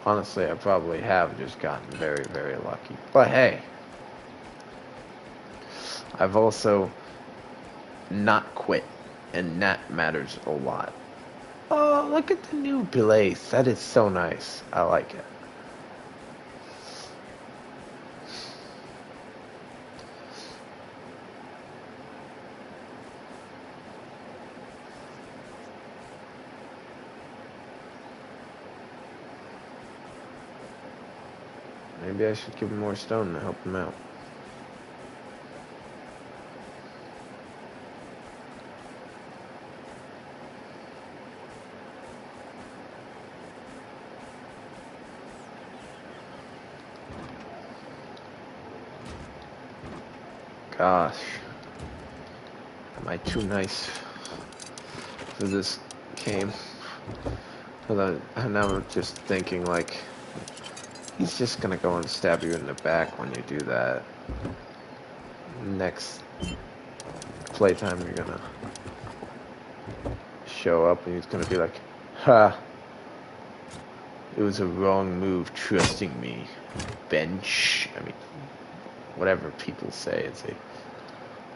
Honestly, I probably have just gotten very, very lucky. But hey, I've also not quit, and that matters a lot. Oh, look at the new place. That is so nice. I like it. Maybe I should give him more stone to help him out. Gosh. Am I too nice for this game? And now I'm just thinking, like, he's just gonna go and stab you in the back when you do that. Next playtime, you're gonna show up and he's gonna be like, ha! It was a wrong move trusting me. Bench. I mean, whatever people say. It's a.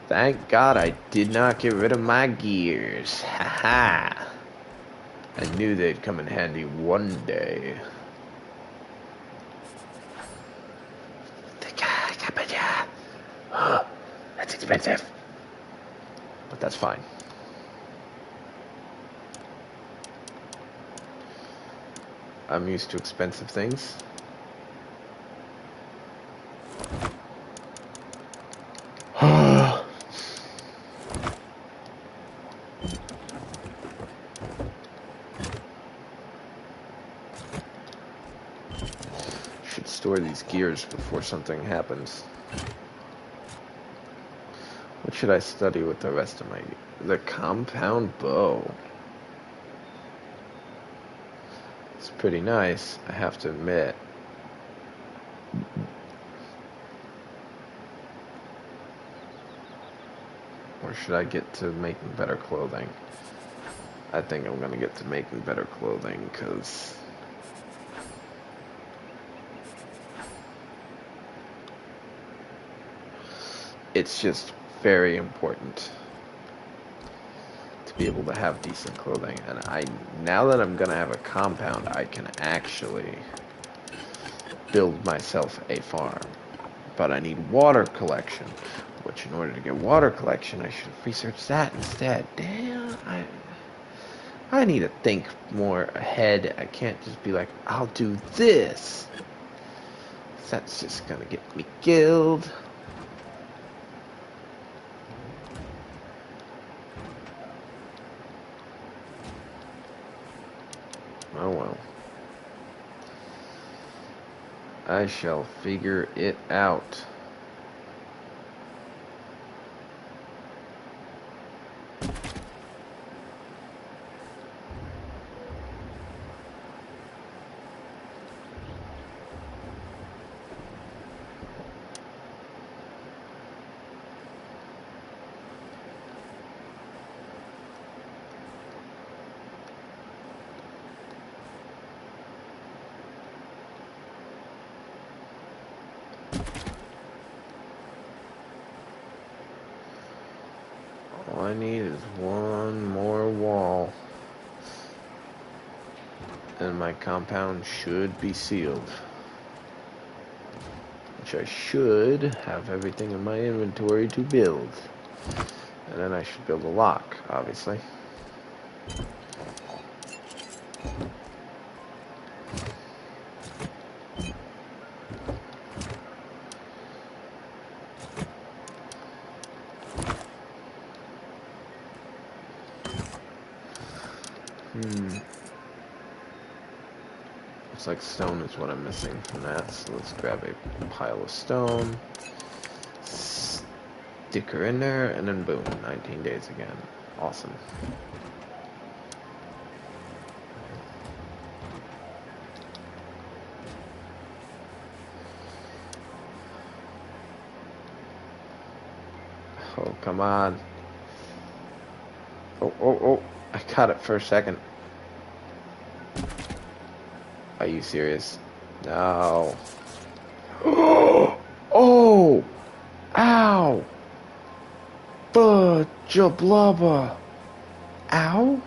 Thank God I did not get rid of my gears. Ha ha! I knew they'd come in handy one day. That's expensive. But that's fine. I'm used to expensive things. Should store these gears before something happens. What should I study with the rest of my... The compound bow. It's pretty nice, I have to admit. Or should I get to making better clothing? I think I'm gonna get to making better clothing, because... it's just very important to be able to have decent clothing. And now that I'm gonna have a compound, I can actually build myself a farm. But I need water collection, which in order to get water collection, I should research that instead. Damn, I need to think more ahead. I can't just be like, I'll do this. That's just gonna get me killed. Oh well. I shall figure it out. All I need is one more wall. And my compound should be sealed. Which I should have everything in my inventory to build. And then I should build a lock, obviously. looks like stone is what I'm missing from that, so let's grab a pile of stone, stick her in there, and then boom, 19 days again. Awesome. Oh, come on. Oh, I caught it for a second. Are you serious? No. Oh! Ow! Jablubba! Ow?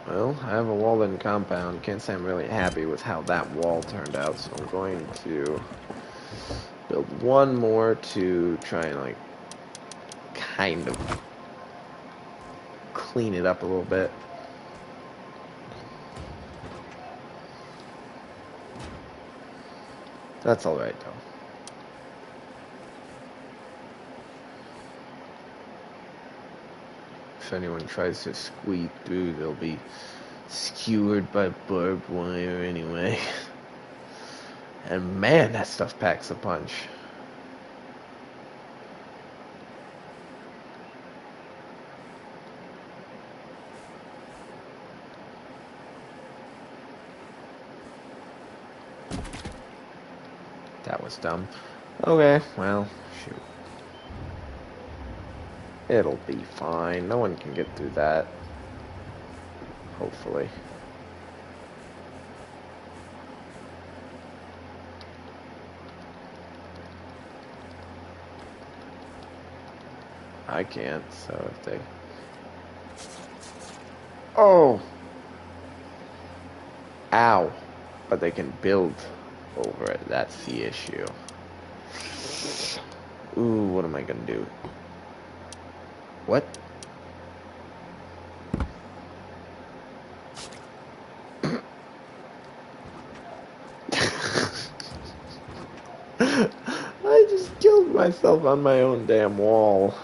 Well, I have a walled-in compound. Can't say I'm really happy with how that wall turned out, so I'm going to build one more to try and, like, kind of clean it up a little bit. That's alright, though. If anyone tries to squeeze through, they'll be skewered by barbed wire anyway. And man, that stuff packs a punch. That was dumb. Okay, well, shoot. It'll be fine. No one can get through that. Hopefully. I can't, so if they... Oh! Ow! But they can build over it. That's the issue. Ooh, what am I gonna do? What? I just killed myself on my own damn wall.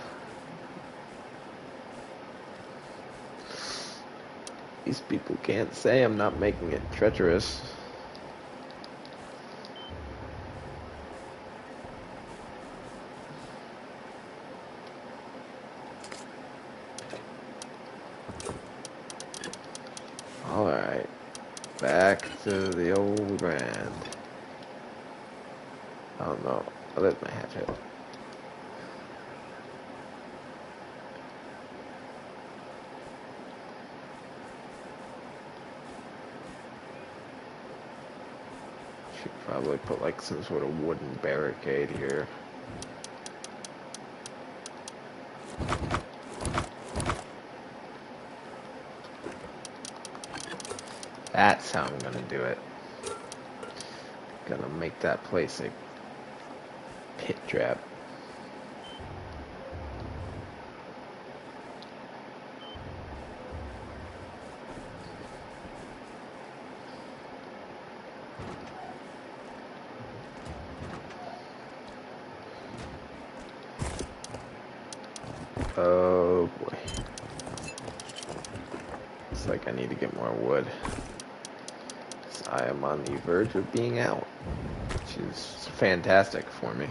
These people can't say I'm not making it treacherous. Alright. Back to the old brand. Oh no, I lit my hatchet. Should probably put like some sort of wooden barricade here. That's how I'm gonna do it. Gonna make that place a pit trap. Oh boy. Looks like I need to get more wood. I am on the verge of being out, which is fantastic for me.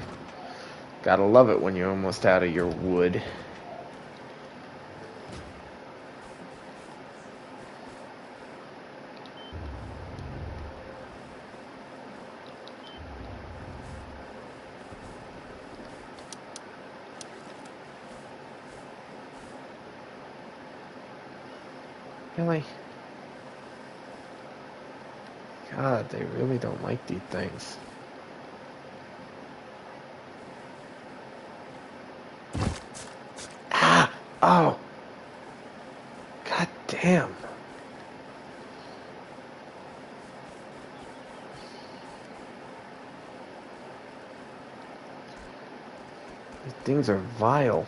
Gotta love it when you're almost out of your wood. Really? God, they really don't like these things. Ah! Oh! God damn. These things are vile.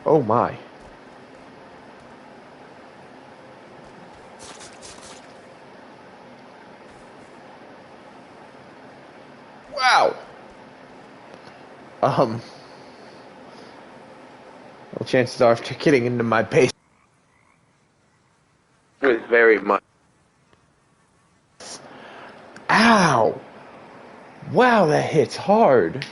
Oh my. Wow. Well, chances are, after getting into my base was very much. Ow! Wow, that hits hard.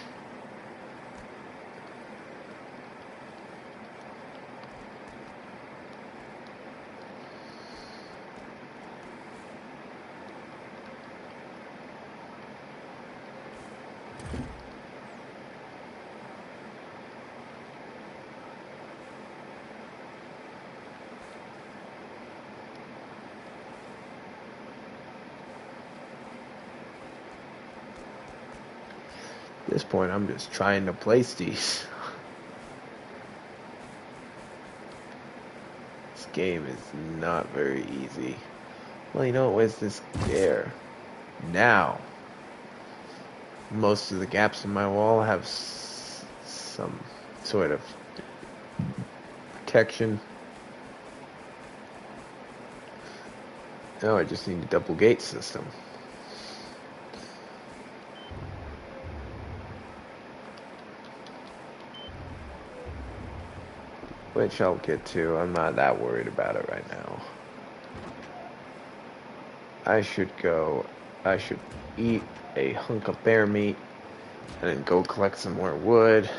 At this point, I'm just trying to place these. This game is not very easy. Well, you know, where's this there? Now, most of the gaps in my wall have some sort of protection. Now I just need a double gate system. Which I'll get to. I'm not that worried about it right now. I should eat a hunk of bear meat and then go collect some more wood.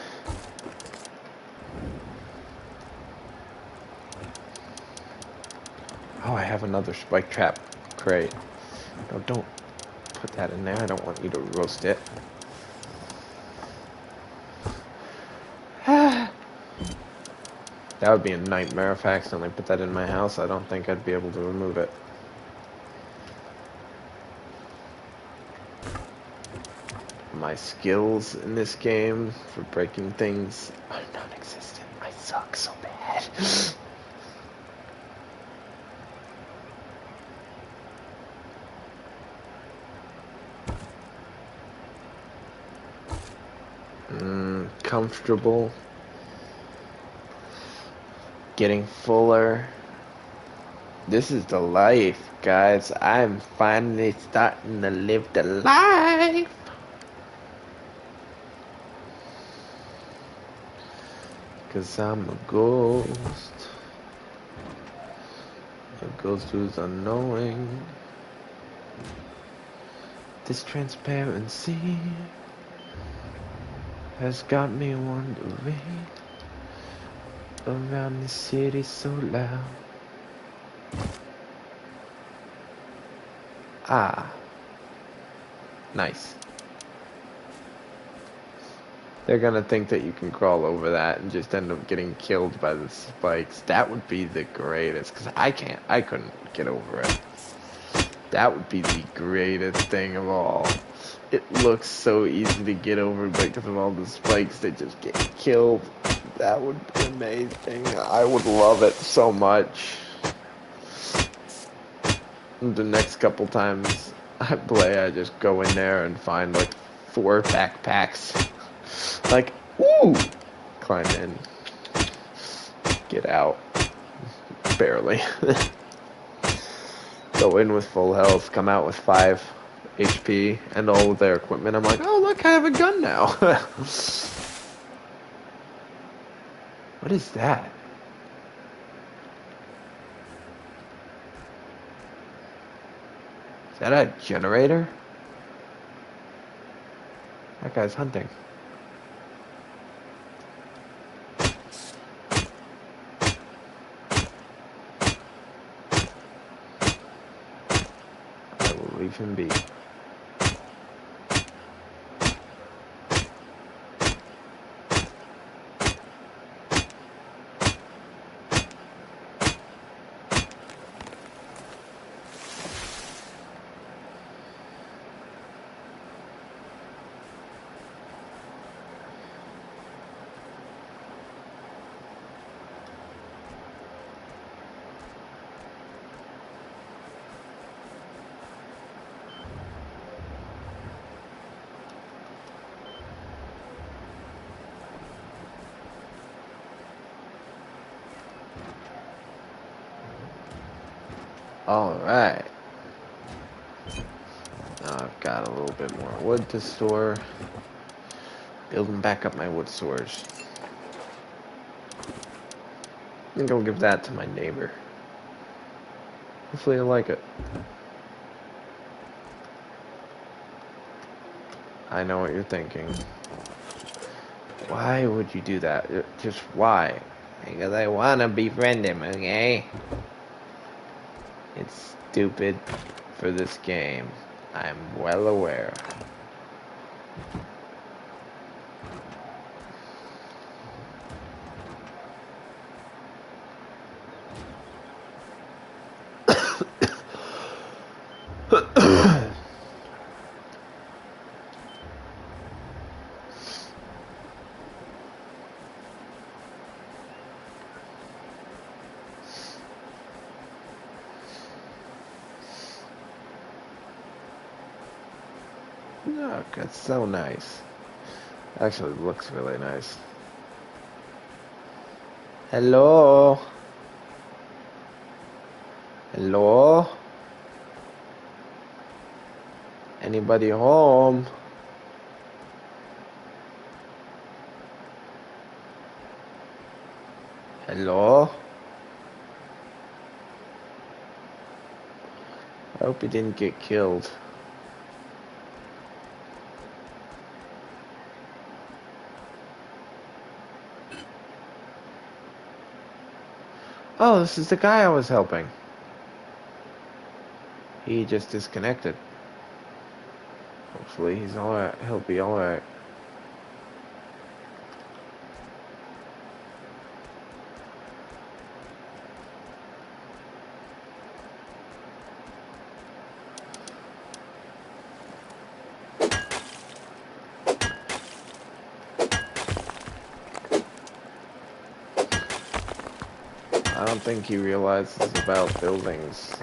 Oh, I have another spike trap crate. No, don't put that in there. I don't want you to roast it. That would be a nightmare if I accidentally put that in my house. I don't think I'd be able to remove it. My skills in this game for breaking things are non-existent. I suck so bad. Comfortable. Getting fuller. This is the life, guys. I'm finally starting to live the life. Cause I'm a ghost. A ghost who's unknowing. This transparency has got me wondering around the city so loud. Ah. Nice. They're gonna think that you can crawl over that and just end up getting killed by the spikes. That would be the greatest, because I couldn't get over it. That would be the greatest thing of all. It looks so easy to get over, but because of all the spikes that just get killed, that would be amazing. I would love it so much. The next couple times I play, I just go in there and find like 4 backpacks. Like, ooh! Climb in. Get out. Barely. Go in with full health, come out with 5 HP and all of their equipment. I'm like, oh look, I have a gun now. What is that? Is that a generator? That guy's hunting. I will leave him be. Alright. Now I've got a little bit more wood to store. Building back up my wood stores. I think I'll give that to my neighbor. Hopefully he'll like it. I know what you're thinking. Why would you do that? Just why? Because I wanna befriend him, okay? It's stupid for this game. I'm well aware. Look, that's so nice. Actually, it looks really nice. Hello? Hello? Anybody home? Hello? I hope he didn't get killed. Oh, this is the guy I was helping. He just disconnected. Hopefully he's alright. He'll be alright. I don't think he realizes about buildings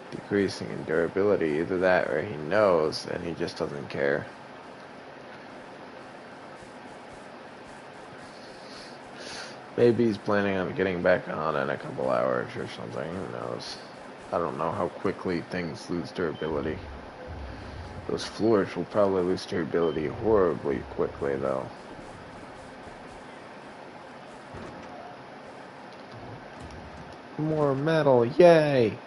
decreasing in durability. Either that or he knows and he just doesn't care. Maybe he's planning on getting back on in a couple hours or something. Who knows? I don't know how quickly things lose durability. Those floors will probably lose durability horribly quickly, though. More metal, yay!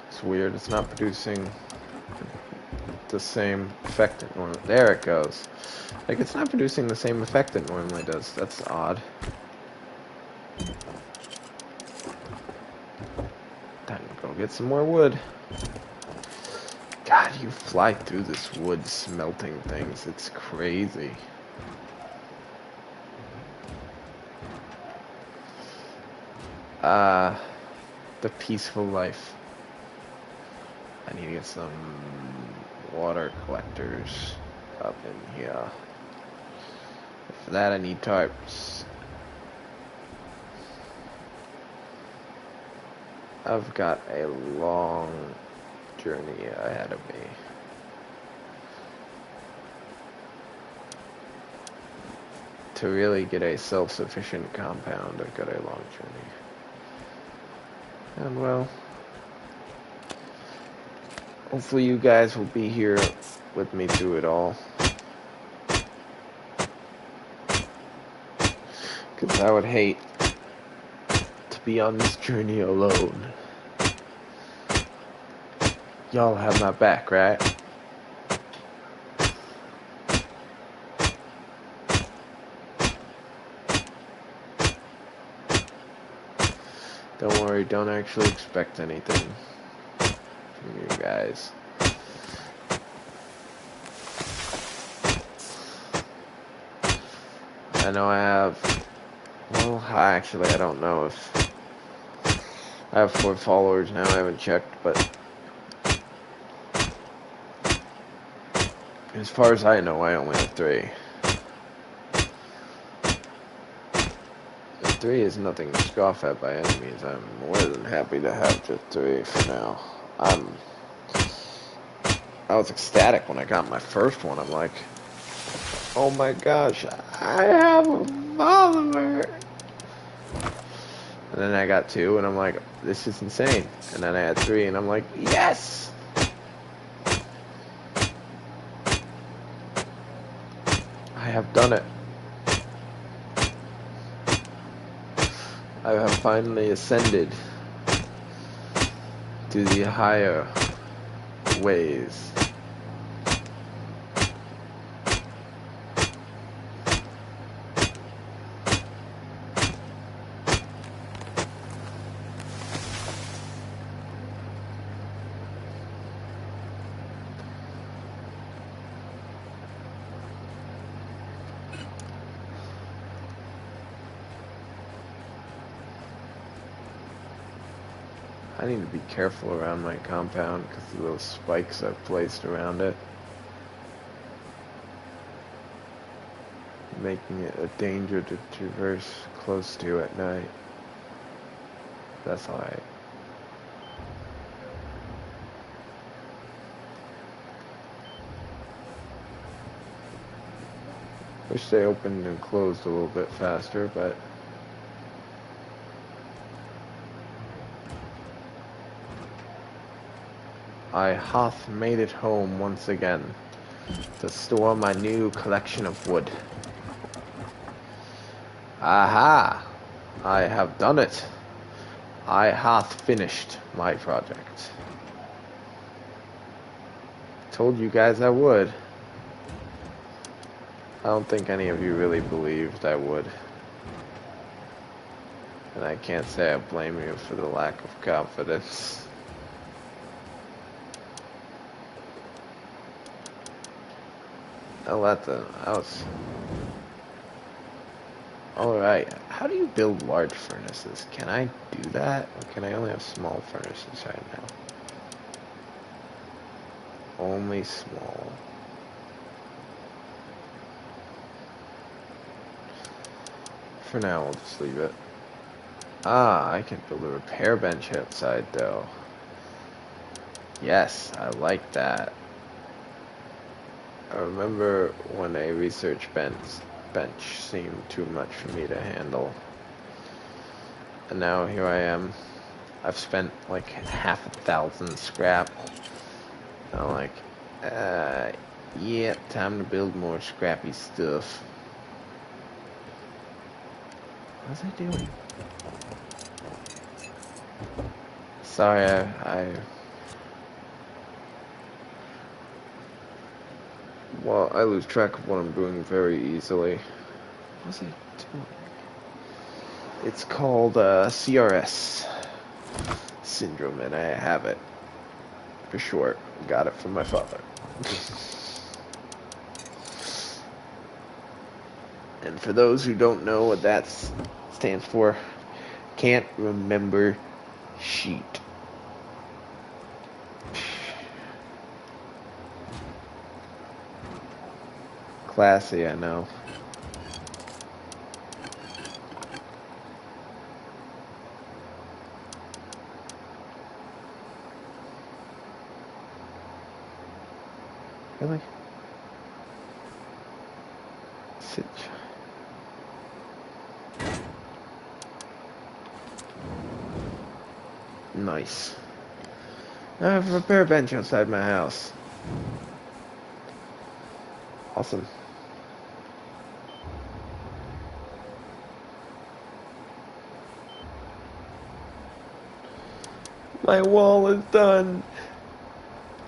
It's weird, it's not producing the same effect it normally... There it goes. Like, it's not producing the same effect it normally does. That's odd. Time to go get some more wood. God, you fly through this wood smelting things. It's crazy. The peaceful life. I need to get some water collectors up in here. For that I need tarps. I've got a long journey ahead of me. To really get a self-sufficient compound, I've got a long journey. And well, hopefully you guys will be here with me through it all. Because I would hate to be on this journey alone. Y'all have my back, right? Don't worry, don't actually expect anything from you guys. I know I have, well, actually I don't know if, I have 4 followers now, I haven't checked, but as far as I know, I only have 3. 3 is nothing to scoff at by any means. I'm more than happy to have just 3 for now. I was ecstatic when I got my first one. I'm like, oh my gosh, I have a follower. And then I got 2, and I'm like, this is insane. And then I had 3, and I'm like, yes! I have done it. I have finally ascended to the higher ways. I need to be careful around my compound because of those spikes I've placed around it, making it a danger to traverse close to at night. That's alright. Wish they opened and closed a little bit faster, but I hath made it home once again to store my new collection of wood. Aha! I have done it. I hath finished my project. Told you guys I would. I don't think any of you really believed I would. And I can't say I blame you for the lack of confidence. I'll let the house. Alright, how do you build large furnaces? Can I do that? Or can I only have small furnaces right now? Only small. For now, we'll just leave it. Ah, I can build a repair bench outside though. Yes, I like that. I remember when a research bench seemed too much for me to handle. And now here I am. I've spent like 1,000 scrap. I'm like, yeah, time to build more scrappy stuff. What's I doing? Sorry, well, I lose track of what I'm doing very easily. What's I doing? It's called CRS syndrome, and I have it for short. Got it from my father. And for those who don't know what that stands for, can't remember sheet. Classy, I know. Really? Sit. Nice. I have a repair bench outside my house. Awesome. My wall is done.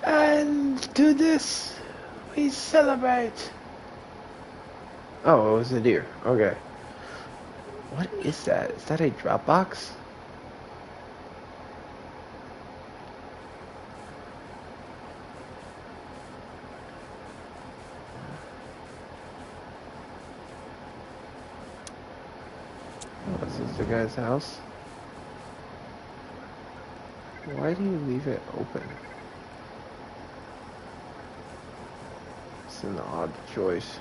And to this, we celebrate. Oh, it was a deer. Okay. What is that? Is that a drop box? Oh, this is the guy's house. Why do you leave it open? It's an odd choice.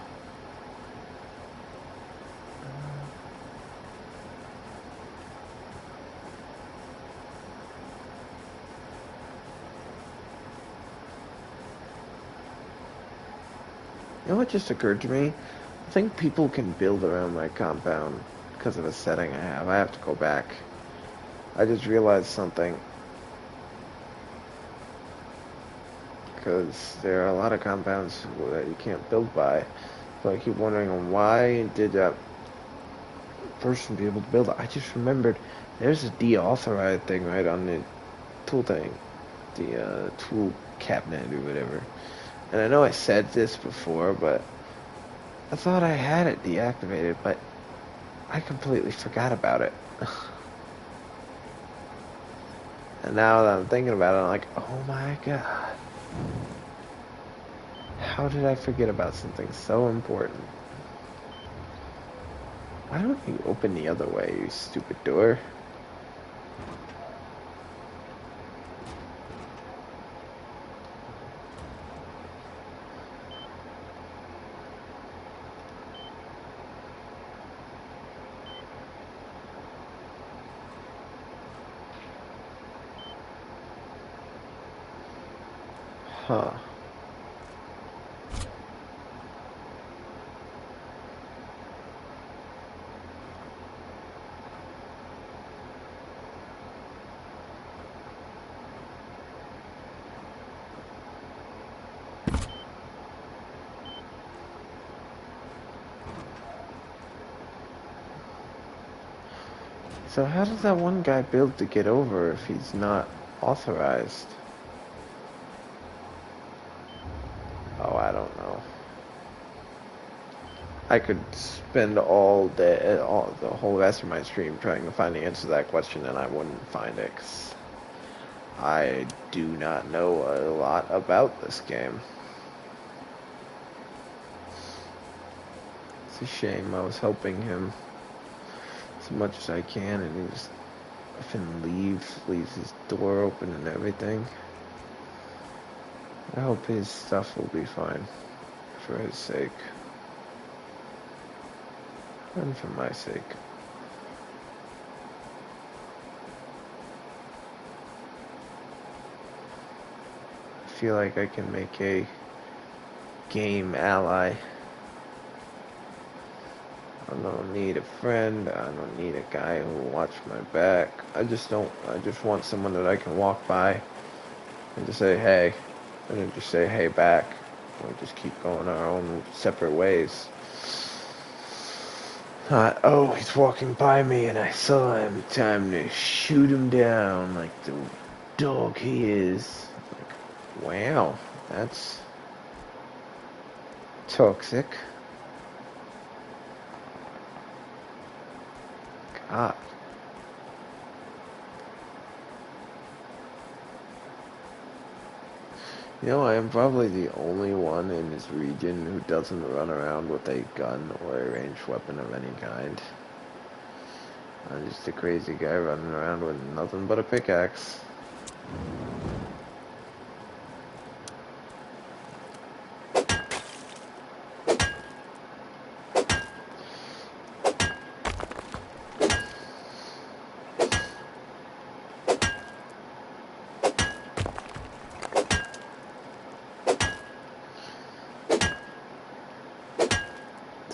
know what just occurred to me? I think people can build around my compound because of a setting I have. I have to go back. I just realized something. Because there are a lot of compounds that you can't build by. So I keep wondering, why did that person be able to build it? I just remembered there's a deauthorized thing right on the tool thing. The tool cabinet or whatever. And I know I said this before, but I thought I had it deactivated, but I completely forgot about it. And now that I'm thinking about it, I'm like, oh my god. How did I forget about something so important? Why don't you open the other way, you stupid door? Huh. So how does that one guy build to get over if he's not authorized? Oh, I don't know. I could spend all day, the whole rest of my stream trying to find the answer to that question, and I wouldn't find it, 'cause I do not know a lot about this game. It's a shame. I was helping him as much as I can, and he just often leaves his door open and everything. I hope his stuff will be fine, for his sake. And for my sake. I feel like I can make a game ally. I don't need a friend. I don't need a guy who will watch my back. I just want someone that I can walk by and just say, hey. And then just say, hey, back. We just keep going our own separate ways. Oh, he's walking by me and I saw him. Time to shoot him down like the dog he is. Like, wow, that's toxic. God. You know, I am probably the only one in this region who doesn't run around with a gun or a ranged weapon of any kind. I'm just a crazy guy running around with nothing but a pickaxe.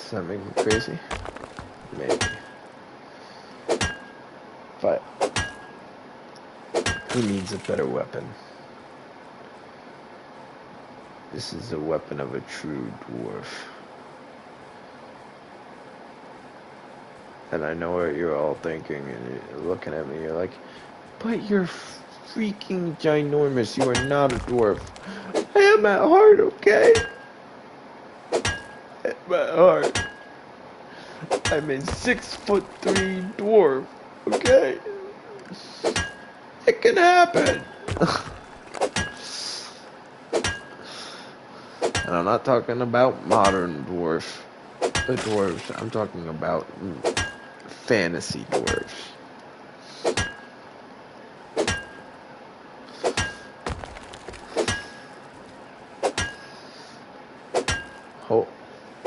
Does that make me crazy? Maybe. But he needs a better weapon. This is the weapon of a true dwarf. And I know what you're all thinking, and you're looking at me, you're like, but you're freaking ginormous, you are not a dwarf. I am at heart, okay? At my heart. I'm a 6'3" dwarf, okay? It can happen. And I'm not talking about modern dwarves. I'm talking about fantasy dwarves.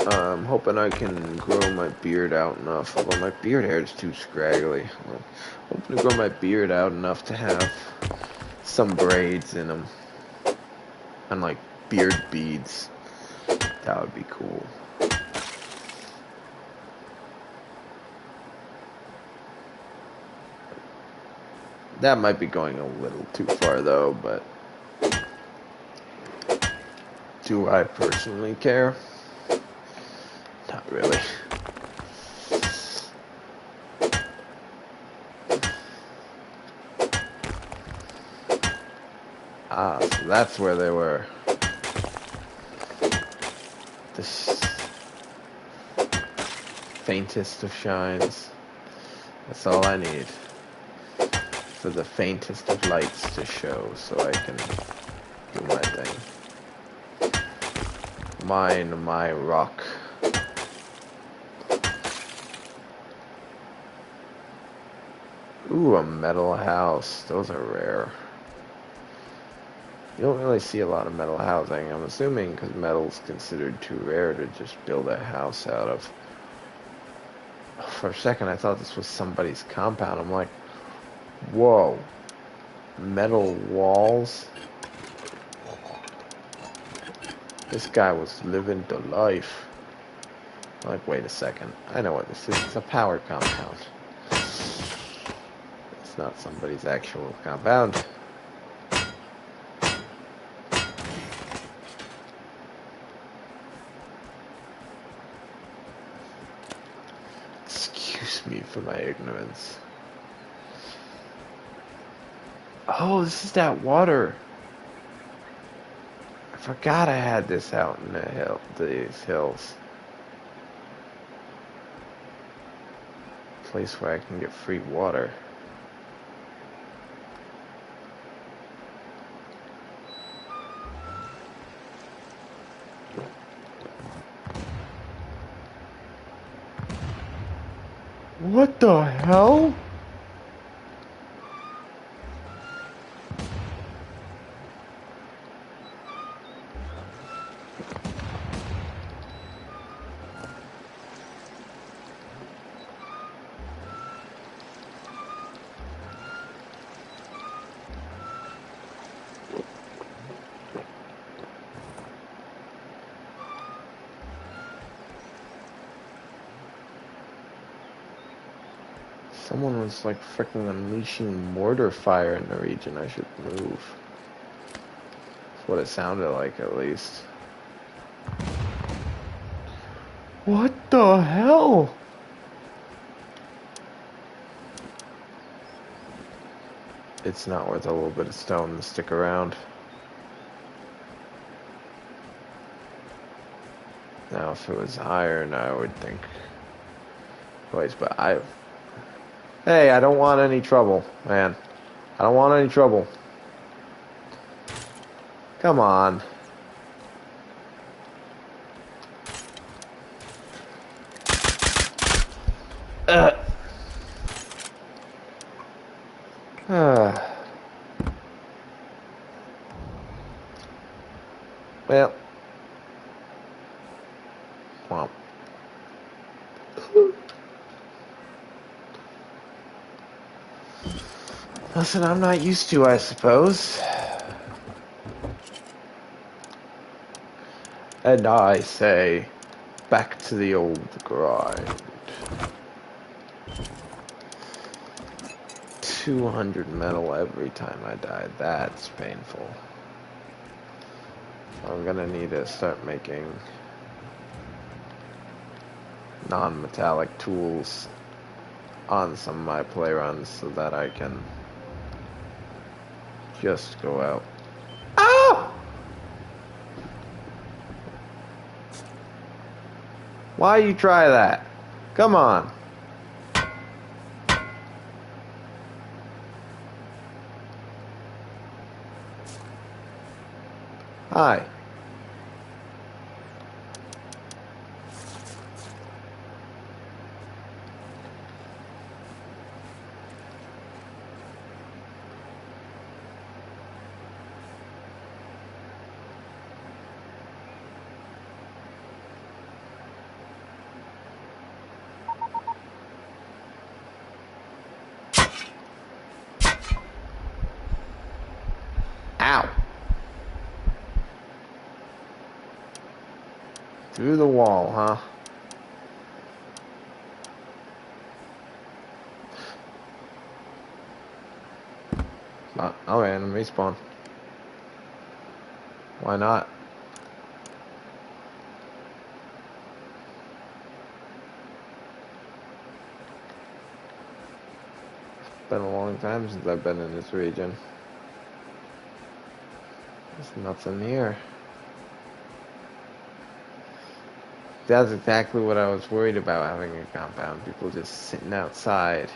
I'm hoping I can grow my beard out enough. Although my beard hair is too scraggly. I'm hoping to grow my beard out enough to have some braids in them. And like beard beads. That would be cool. That might be going a little too far though, but do I personally care? Not really. Ah, so that's where they were. The faintest of shines. That's all I need. For the faintest of lights to show so I can do my thing. Mine my rock. Ooh, a metal house. Those are rare. You don't really see a lot of metal housing, I'm assuming, because metal's considered too rare to just build a house out of. For a second, I thought this was somebody's compound. I'm like, whoa. Metal walls? This guy was living the life. I'm like, wait a second. I know what this is. It's a power compound. It's not somebody's actual compound. Excuse me for my ignorance. Oh, this is that water. I forgot I had this out in these hills. Place where I can get free water. What the hell? Someone was like freaking unleashing mortar fire in the region. I should move. That's what it sounded like, at least. What the hell? It's not worth a little bit of stone to stick around. Now, if it was iron, I would think twice, but Hey, I don't want any trouble, man. I don't want any trouble. Come on. Uh. Well. Well. Listen, I'm not used to, I suppose. And I say, back to the old grind. 200 metal every time I die. That's painful. I'm gonna need to start making non-metallic tools on some of my play runs so that I can just go out. Oh! Why you try that? Come on. Hi. Ow. Through the wall, huh? Oh, man, respawn. Why not? It's been a long time since I've been in this region. There's nothing here. That's exactly what I was worried about having a compound. People just sitting outside,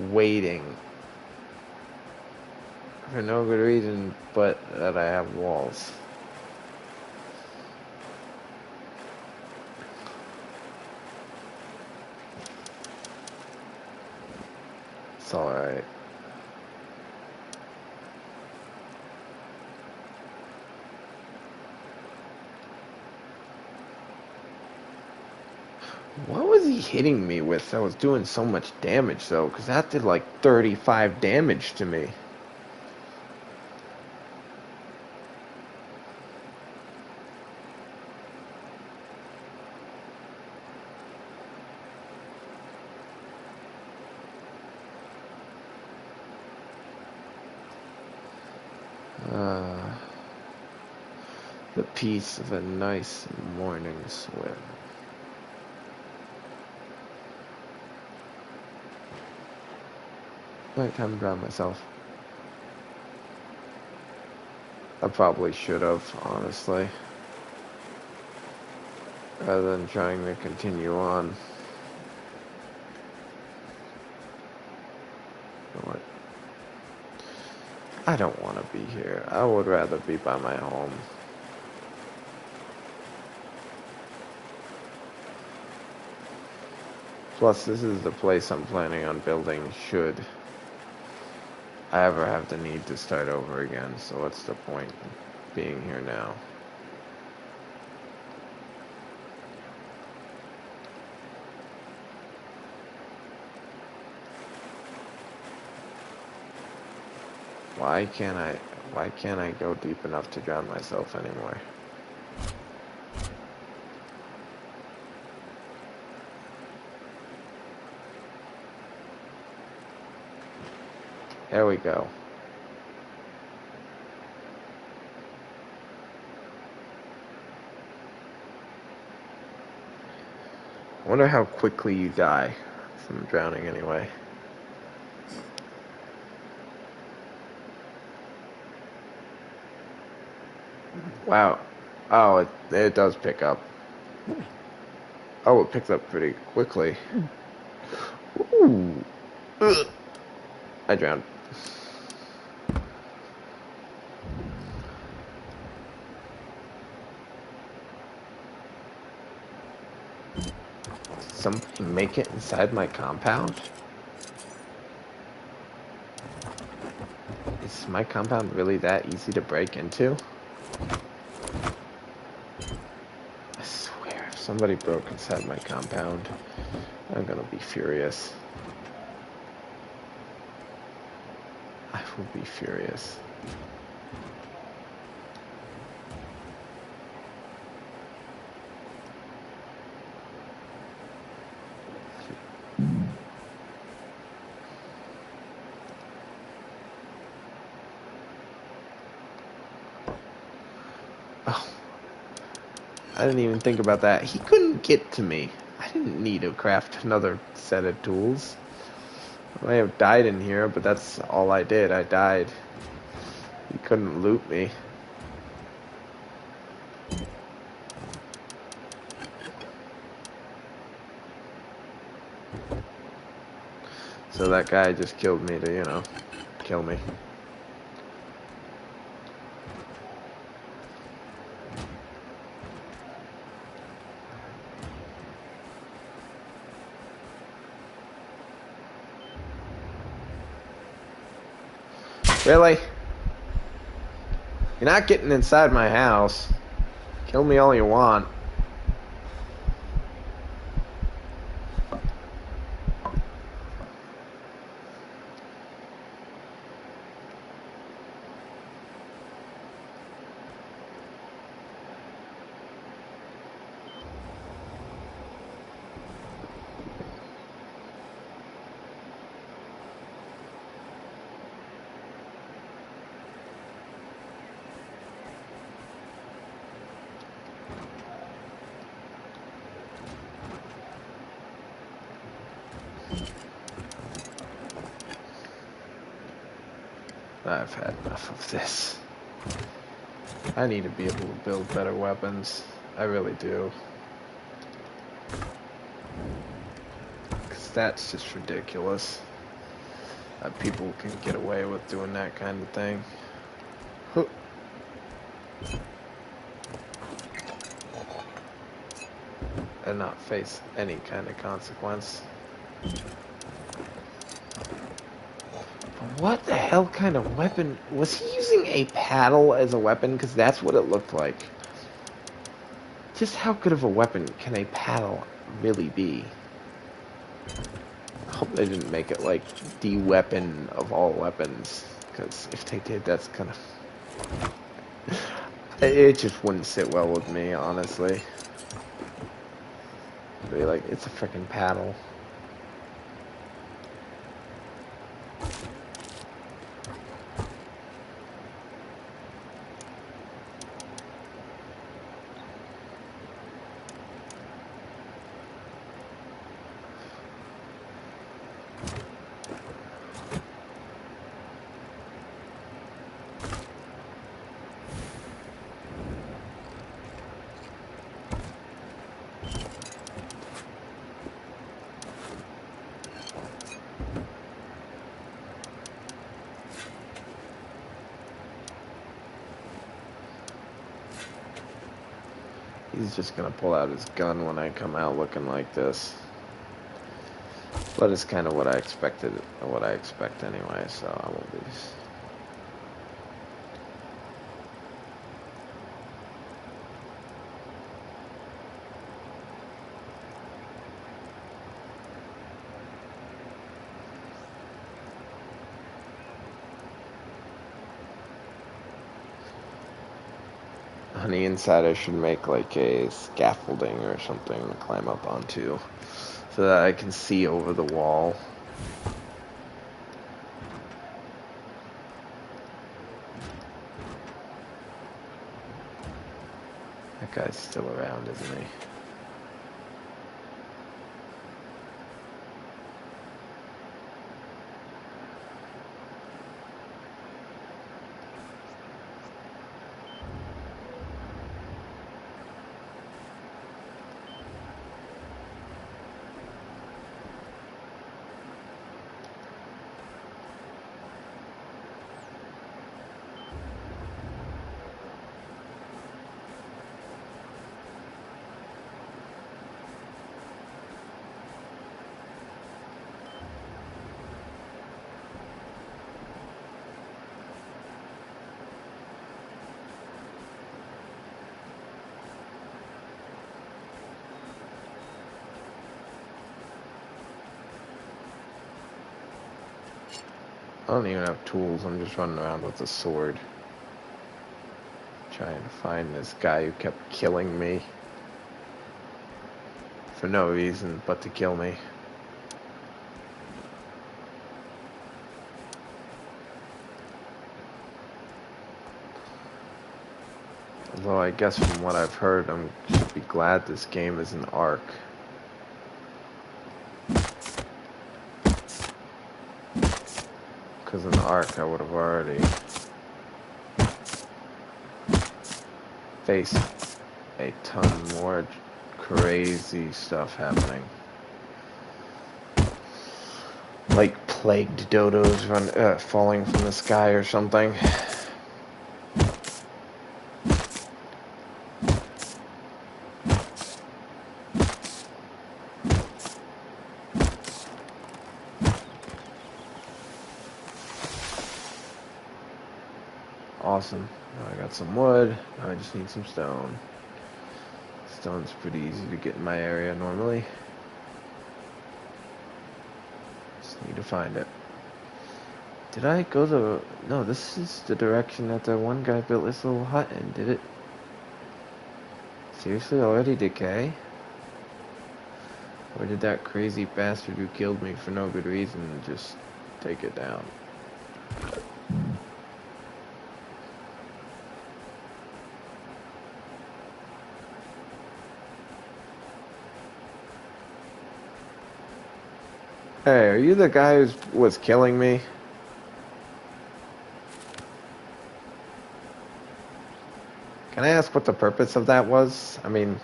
waiting for no good reason but that I have walls. It's alright. What was he hitting me with that was doing so much damage, though? Because that did like 35 damage to me. The peace of a nice morning swim. Right, time to drown myself. I probably should have, honestly. Rather than trying to continue on. You know what? I don't want to be here. I would rather be by my home. Plus, this is the place I'm planning on building should I ever have the need to start over again. So what's the point of being here now? Why can't I go deep enough to drown myself anymore? There we go. I wonder how quickly you die from drowning anyway. Wow. Oh, it does pick up. Oh, it picks up pretty quickly. Ooh. Ugh. I drowned. Did somebody make it inside my compound? Is my compound really that easy to break into? I swear, if somebody broke inside my compound, I'm gonna be furious. I will be furious. Oh, I didn't even think about that. He couldn't get to me. I didn't need to craft another set of tools. I may have died in here, but that's all I did. I died. He couldn't loot me. So that guy just killed me to, you know, kill me. Really? You're not getting inside my house. Kill me all you want. I've had enough of this. I need to be able to build better weapons. I really do. 'Cause that's just ridiculous. People can get away with doing that kind of thing. Huh. And not face any kind of consequence. What the hell kind of weapon? Was he using a paddle as a weapon? Because that's what it looked like. Just how good of a weapon can a paddle really be? I hope they didn't make it like the weapon of all weapons. Because if they did, that's kind of... It just wouldn't sit well with me, honestly. Be like, it's a freaking paddle. He's just gonna pull out his gun when I come out looking like this. But it's kind of what I expected, what I expect anyway, so I won't be... On the inside, I should make like a scaffolding or something to climb up onto, so that I can see over the wall. That guy's still around, isn't he? I don't even have tools, I'm just running around with a sword. Trying to find this guy who kept killing me. For no reason but to kill me. Although I guess from what I've heard, I should be glad this game is an Ark. Because in the Ark I would have already faced a ton more crazy stuff happening. Like plagued dodos falling from the sky or something. Awesome. Now I got some wood. Now I just need some stone. Stone's pretty easy to get in my area normally. Just need to find it. Did I go the... No, this is the direction that the one guy built this little hut in. Did it seriously already decay? Or did that crazy bastard who killed me for no good reason just take it down? Hey, are you the guy who was killing me? Can I ask what the purpose of that was? I mean,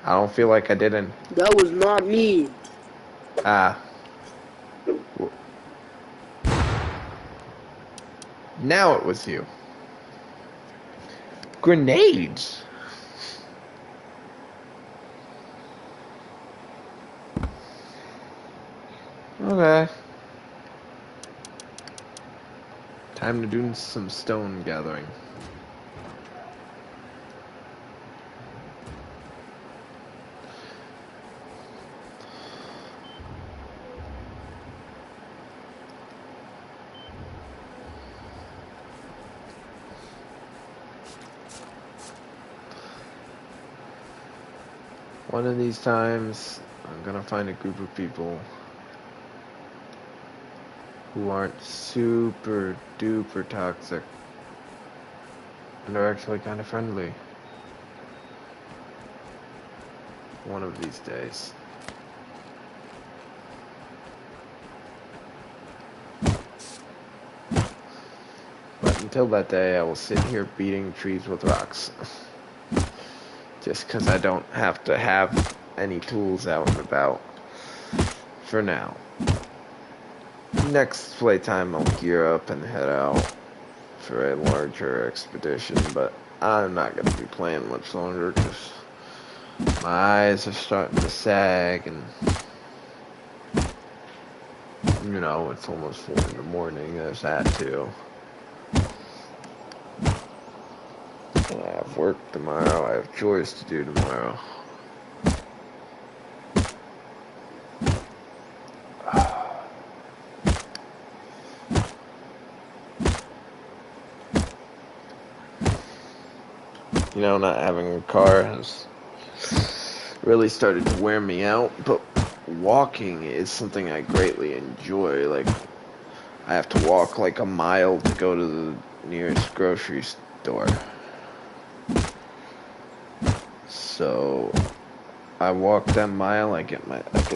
I don't feel like I didn't. That was not me. Ah. Now it was you. Grenades. Okay. Time to do some stone gathering. One of these times, I'm gonna find a group of people who aren't super duper toxic and are actually kind of friendly. One of these days. But until that day, I will sit here beating trees with rocks. Just because I don't have to have any tools out and about. For now. Next playtime, I'll gear up and head out for a larger expedition, but I'm not going to be playing much longer because my eyes are starting to sag and, you know, it's almost 4 in the morning. There's that too. I have work tomorrow. I have chores to do tomorrow. You know, not having a car has really started to wear me out, but walking is something I greatly enjoy. Like, I have to walk like a mile to go to the nearest grocery store. So I walk that mile, I get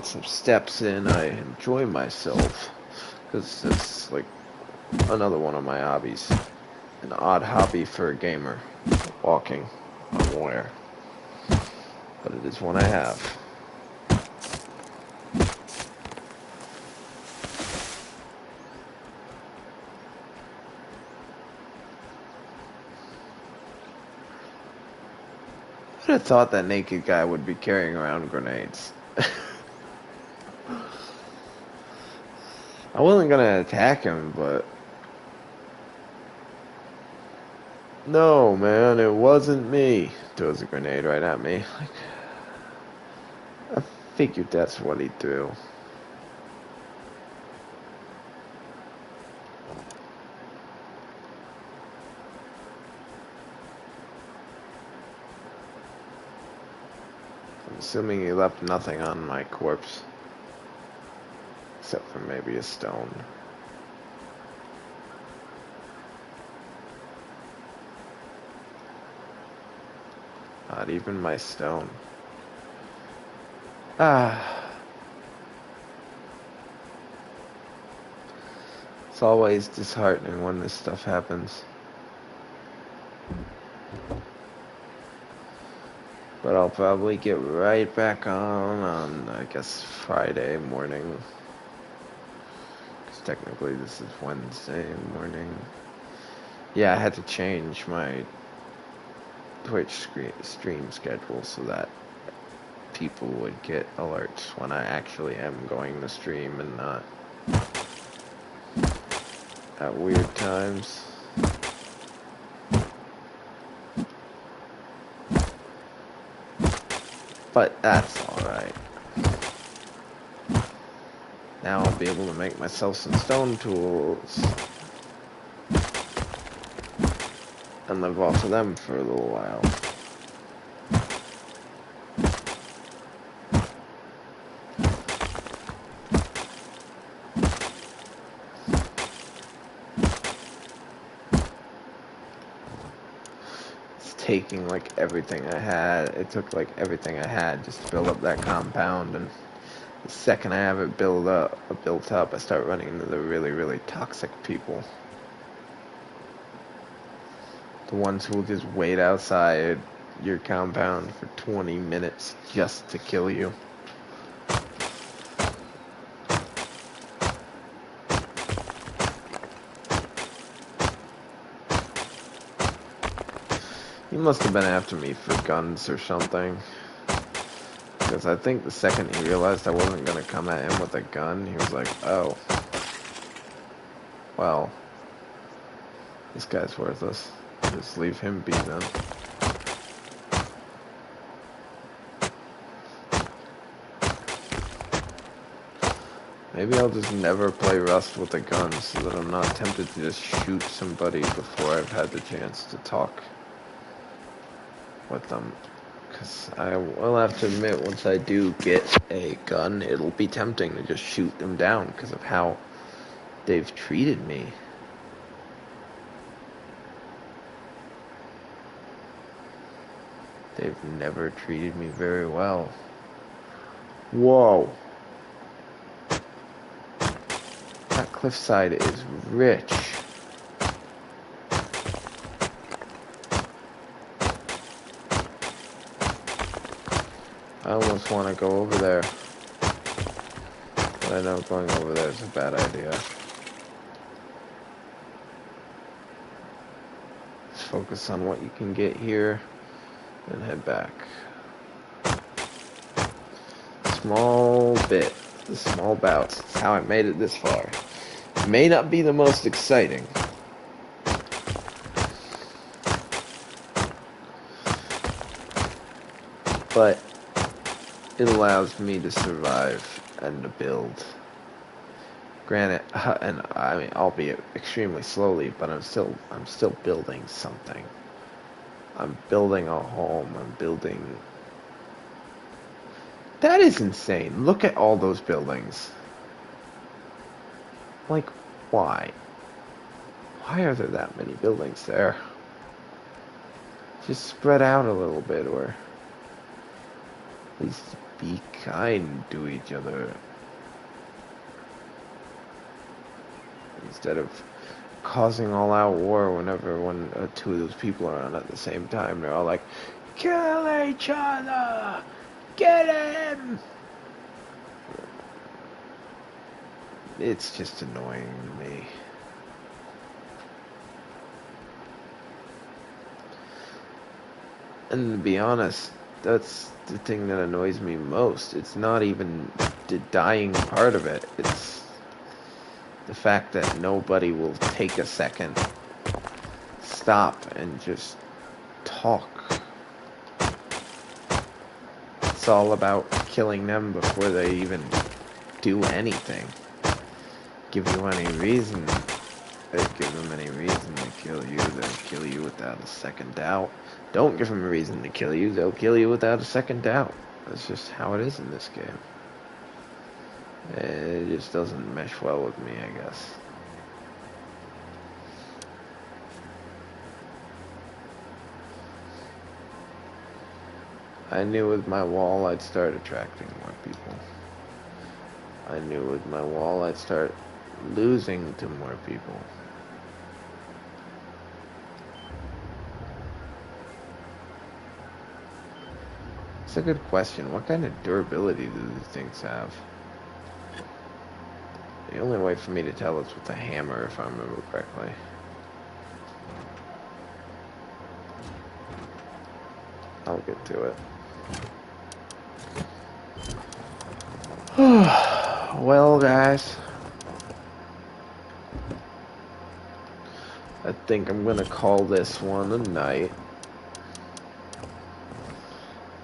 some steps in, I enjoy myself, because it's like another one of my hobbies. An odd hobby for a gamer, walking, I'm aware, but it is one I have. I would have thought that naked guy would be carrying around grenades. I wasn't gonna attack him, but no, man, it wasn't me. Throws a grenade right at me. Like, I figured that's what he threw. I'm assuming he left nothing on my corpse. Except for maybe a stone. Not even my stone. Ah. It's always disheartening when this stuff happens. But I'll probably get right back on, I guess, Friday morning. Because technically this is Wednesday morning. Yeah, I had to change my Twitch stream schedule so that people would get alerts when I actually am going to stream and not at weird times. But that's alright. Now I'll be able to make myself some stone tools and live off of them for a little while. Taking like everything I had. It took like everything I had just to build up that compound, and the second I have it built up, I start running into the really, really toxic people. The ones who will just wait outside your compound for 20 minutes just to kill you. He must have been after me for guns or something. Because I think the second he realized I wasn't going to come at him with a gun, he was like, oh. Well, this guy's worthless. Just leave him be then. Maybe I'll just never play Rust with a gun so that I'm not tempted to just shoot somebody before I've had the chance to talk with them. Because I will have to admit, once I do get a gun, it'll be tempting to just shoot them down because of how they've treated me. They've never treated me very well. Whoa. That cliffside is rich. I almost want to go over there. But I know going over there is a bad idea. Just focus on what you can get here and head back. Small bit. The small bouts. That's how I made it this far. It may not be the most exciting. But it allows me to survive and to build. Granted, and I mean, albeit extremely slowly, but I'm still building something. I'm building a home. I'm building. That is insane. Look at all those buildings. Like, why? Why are there that many buildings there? Just spread out a little bit, or at least be kind to each other. Instead of causing all-out war whenever two of those people are on at the same time. They're all like, kill each other! Get him! It's just annoying to me. And to be honest, that's the thing that annoys me most. It's not even the dying part of it. It's the fact that nobody will take a second, stop, and just talk. It's all about killing them before they even do anything. Give you any reason. They give them any reason to kill you, they'll kill you without a second doubt. Don't give them a reason to kill you, they'll kill you without a second doubt. That's just how it is in this game. It just doesn't mesh well with me, I guess. I knew with my wall I'd start attracting more people. I knew with my wall I'd start losing to more people. It's a good question. What kind of durability do these things have? The only way for me to tell is with a hammer, if I remember correctly. I'll get to it. Well, guys, I think I'm gonna call this one a night.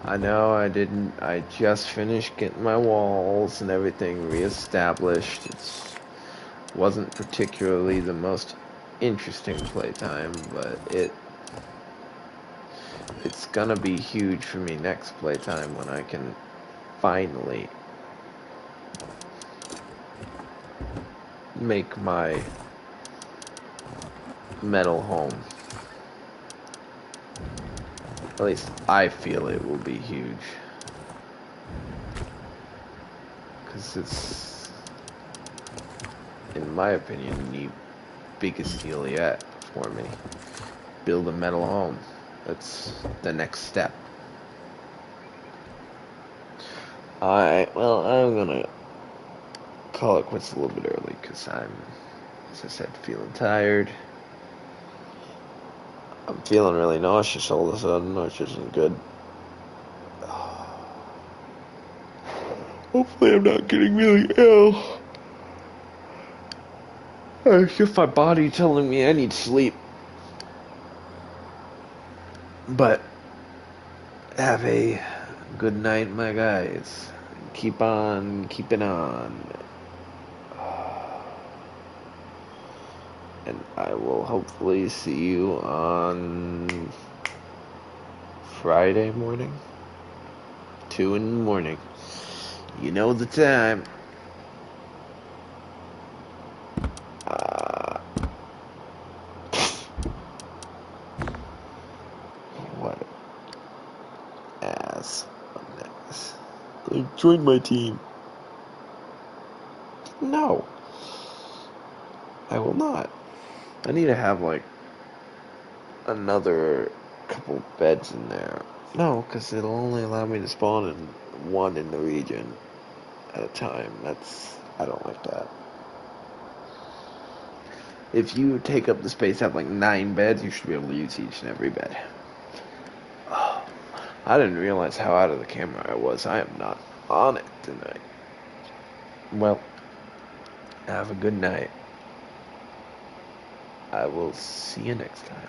I know I just finished getting my walls and everything reestablished. It wasn't particularly the most interesting playtime, but it's gonna be huge for me next playtime when I can finally make my metal home. At least I feel it will be huge. Because it's, in my opinion, the biggest deal yet for me. build a metal home. That's the next step. Alright, well, I'm gonna call it quits a little bit early because I'm, as I said, feeling tired. I'm feeling really nauseous all of a sudden, which isn't good. Hopefully I'm not getting really ill. It's just my body telling me I need sleep. But have a good night, my guys. Keep on keeping on. And I will hopefully see you on Friday morning. 2 in the morning. You know the time. What ass. Join my team. No. I will not. I need to have like another couple beds in there. No, because it'll only allow me to spawn in one in the region at a time. I don't like that. If you take up the space, have like 9 beds, you should be able to use each and every bed. Oh, I didn't realize how out of the camera I was. I am not on it tonight. Well, have a good night. I will see you next time.